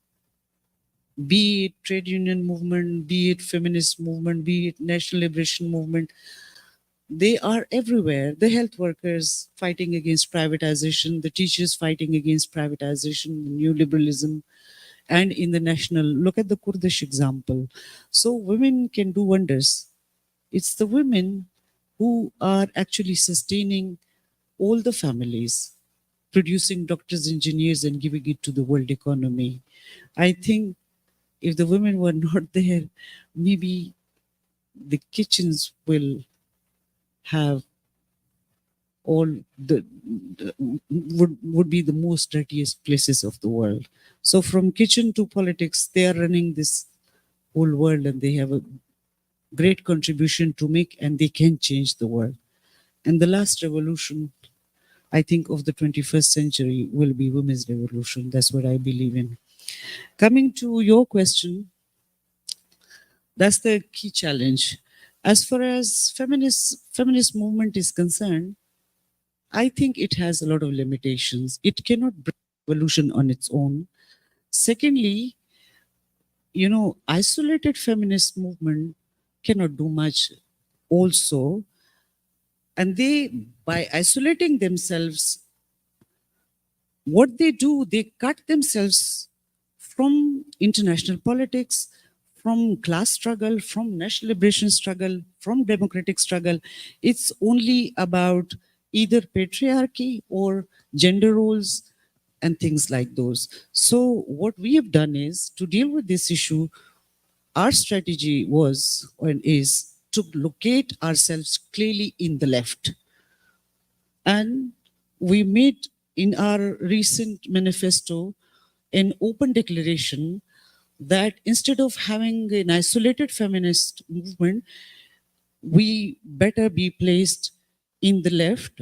Be it trade union movement, be it feminist movement, be it national liberation movement, they are everywhere. The health workers fighting against privatization, the teachers fighting against privatization, neoliberalism, and in the national, look at the Kurdish example. So women can do wonders. It's the women who are actually sustaining all the families, producing doctors, engineers, and giving it to the world economy. I think if the women were not there, maybe the kitchens will have would be the most dirtiest places of the world. So from kitchen to politics, they are running this whole world, and they have a great contribution to make, and they can change the world. And the last revolution, I think, of the 21st century will be women's revolution. That's what I believe in. Coming to your question, that's the key challenge. As far as feminist movement is concerned, I think it has a lot of limitations. It cannot bring revolution on its own. Secondly, isolated feminist movement cannot do much also. And by isolating themselves, what they do, they cut themselves from international politics, from class struggle, from national liberation struggle, from democratic struggle. It's only about either patriarchy or gender roles and things like those. So what we have done is, to deal with this issue, our strategy was and is to locate ourselves clearly in the left. And we made in our recent manifesto an open declaration that instead of having an isolated feminist movement, we better be placed in the left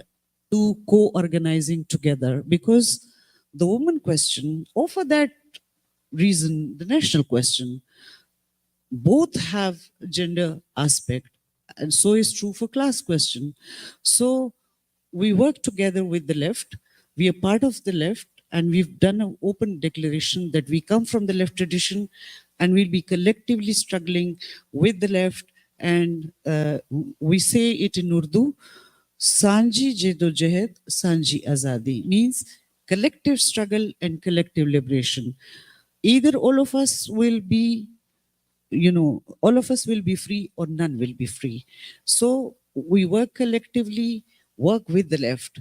to co-organizing together, because the woman question, or for that reason, the national question, both have gender aspect, and so is true for class question. So we work together with the left. We are part of the left, and we've done an open declaration that we come from the left tradition, and we'll be collectively struggling with the left. And we say it in Urdu, Sanji Jedojehed, Sanji Azadi, means collective struggle and collective liberation. Either all of us will be, all of us will be free or none will be free. So we work collectively, work with the left.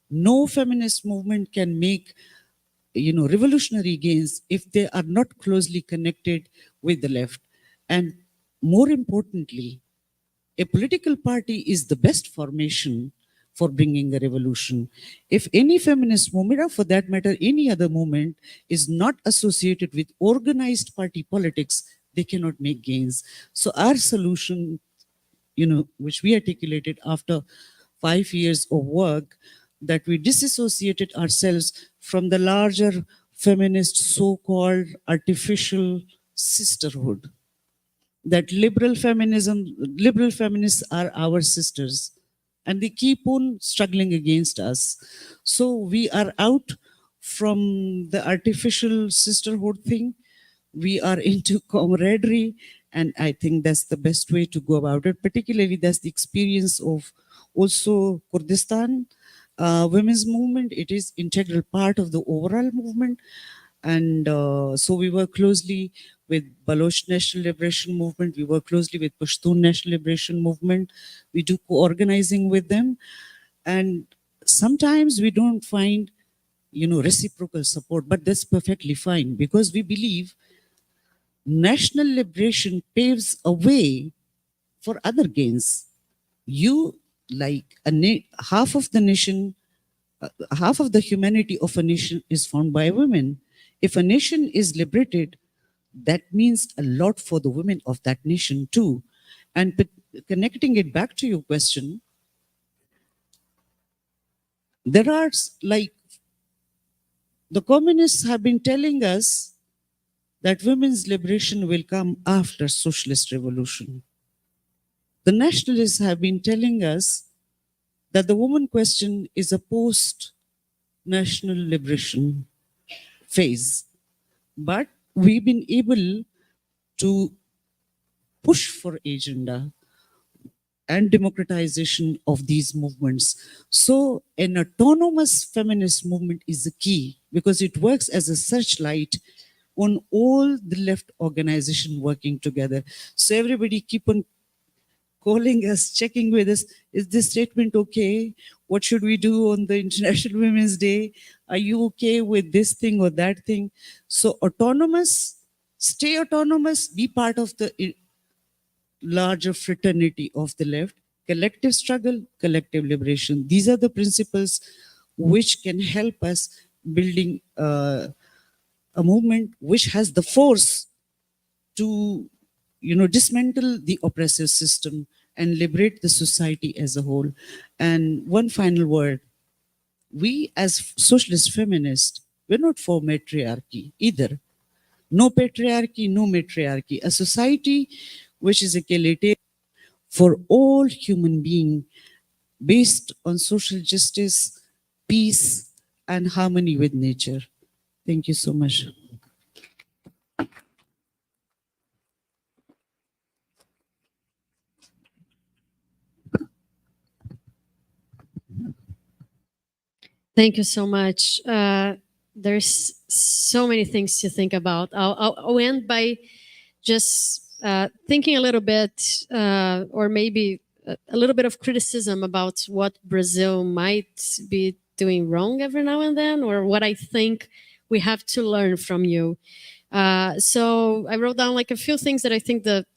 No feminist movement can make, revolutionary gains if they are not closely connected with the left. And more importantly, a political party is the best formation for bringing a revolution. If any feminist movement, or for that matter, any other movement, is not associated with organized party politics, they cannot make gains. So our solution, which we articulated after 5 years of work, that we disassociated ourselves from the larger feminist so-called artificial sisterhood. That liberal feminists are our sisters, and they keep on struggling against us. So we are out from the artificial sisterhood thing. We are into camaraderie, and I think that's the best way to go about it. Particularly, that's the experience of also Kurdistan women's movement. It is integral part of the overall movement. And so we work closely with Baloch National Liberation Movement. We work closely with Pashtun National Liberation Movement. We do co-organizing with them. And sometimes we don't find, reciprocal support, but that's perfectly fine, because we believe national liberation paves a way for other gains. You, like half of the nation, half of the humanity of a nation is formed by women. If a nation is liberated, that means a lot for the women of that nation too. And connecting it back to your question, there are the communists have been telling us that women's liberation will come after socialist revolution. The nationalists have been telling us that the woman question is a post-national liberation phase. But we've been able to push for agenda and democratization of these movements. So an autonomous feminist movement is the key, because it works as a searchlight on all the left organization working together. So everybody keep on calling us, checking with us, is this statement okay? What should we do on the International Women's Day? Are you okay with this thing or that thing? So autonomous, stay autonomous, be part of the larger fraternity of the left. Collective struggle, collective liberation. These are the principles which can help us building a movement which has the force to dismantle the oppressive system and liberate the society as a whole. And one final word, we as socialist feminists, we're not for matriarchy either. No patriarchy, no matriarchy. A society which is egalitarian for all human beings, based on social justice, peace, and harmony with nature. Thank you so much. Thank you so much. There's so many things to think about. I'll end by just thinking a little bit, or maybe a little bit of criticism about what Brazil might be doing wrong every now and then, or what I think we have to learn from you. So I wrote down like a few things that I think the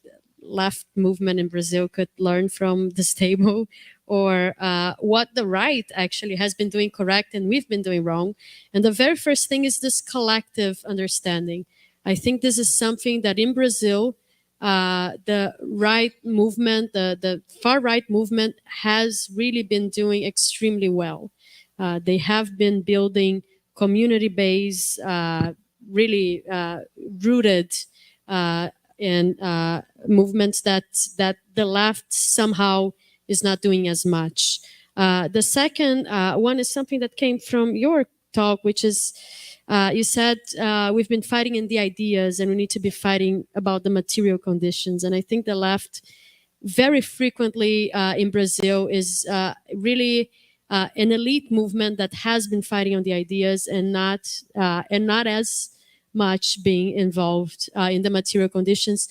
left movement in Brazil could learn from this table, or what the right actually has been doing correct and we've been doing wrong. And the very first thing is this collective understanding. I think this is something that in Brazil, the right movement, the far right movement has really been doing extremely well. They have been building community-based, really rooted movements that the left somehow is not doing as much. The second one is something that came from your talk, which is you said we've been fighting in the ideas and we need to be fighting about the material conditions. And I think the left very frequently in Brazil is really an elite movement that has been fighting on the ideas and not as much being involved in the material conditions.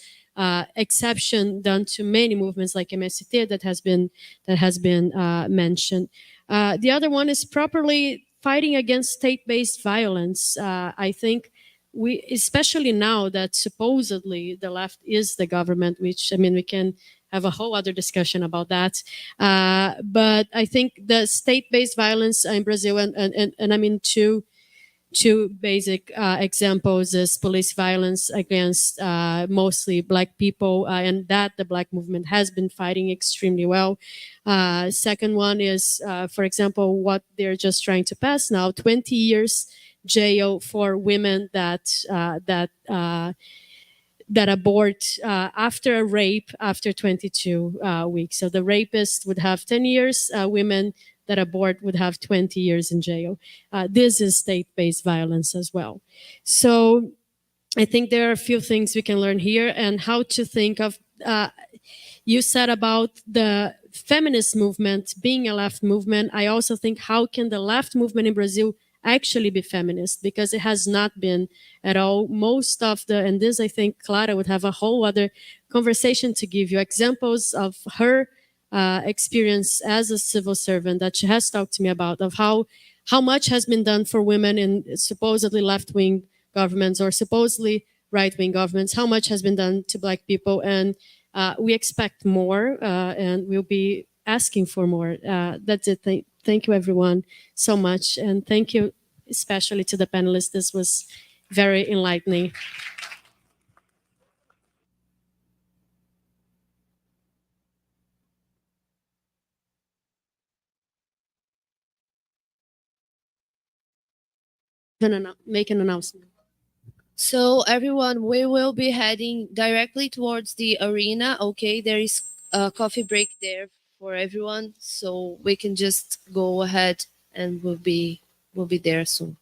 Exception done to many movements like MST that has been mentioned. The other one is properly fighting against state-based violence. I think we, especially now that supposedly the left is the government, which I mean we can have a whole other discussion about that. But I think the state-based violence in Brazil, and I mean two basic examples is police violence against mostly Black people, and that the Black movement has been fighting extremely well. Second one is, for example, what they're just trying to pass now, 20 years jail for women that abort after a rape after 22 weeks. So the rapist would have 10 years, women that abort would have 20 years in jail. This is state-based violence as well. So I think there are a few things we can learn here and how to think of, you said about the feminist movement being a left movement. I also think how can the left movement in Brazil actually be feminist, because it has not been at all. Most of the, and this I think Clara would have a whole other conversation to give you examples of her experience as a civil servant that she has talked to me about, of how much has been done for women in supposedly left-wing governments or supposedly right-wing governments, how much has been done to Black people, and we expect more and we'll be asking for more. That's it. Thank you everyone so much, and thank you especially to the panelists. This was very enlightening. Make an announcement. So everyone, we will be heading directly towards the arena. Okay, there is a coffee break there for everyone, so we can just go ahead and we'll be there soon.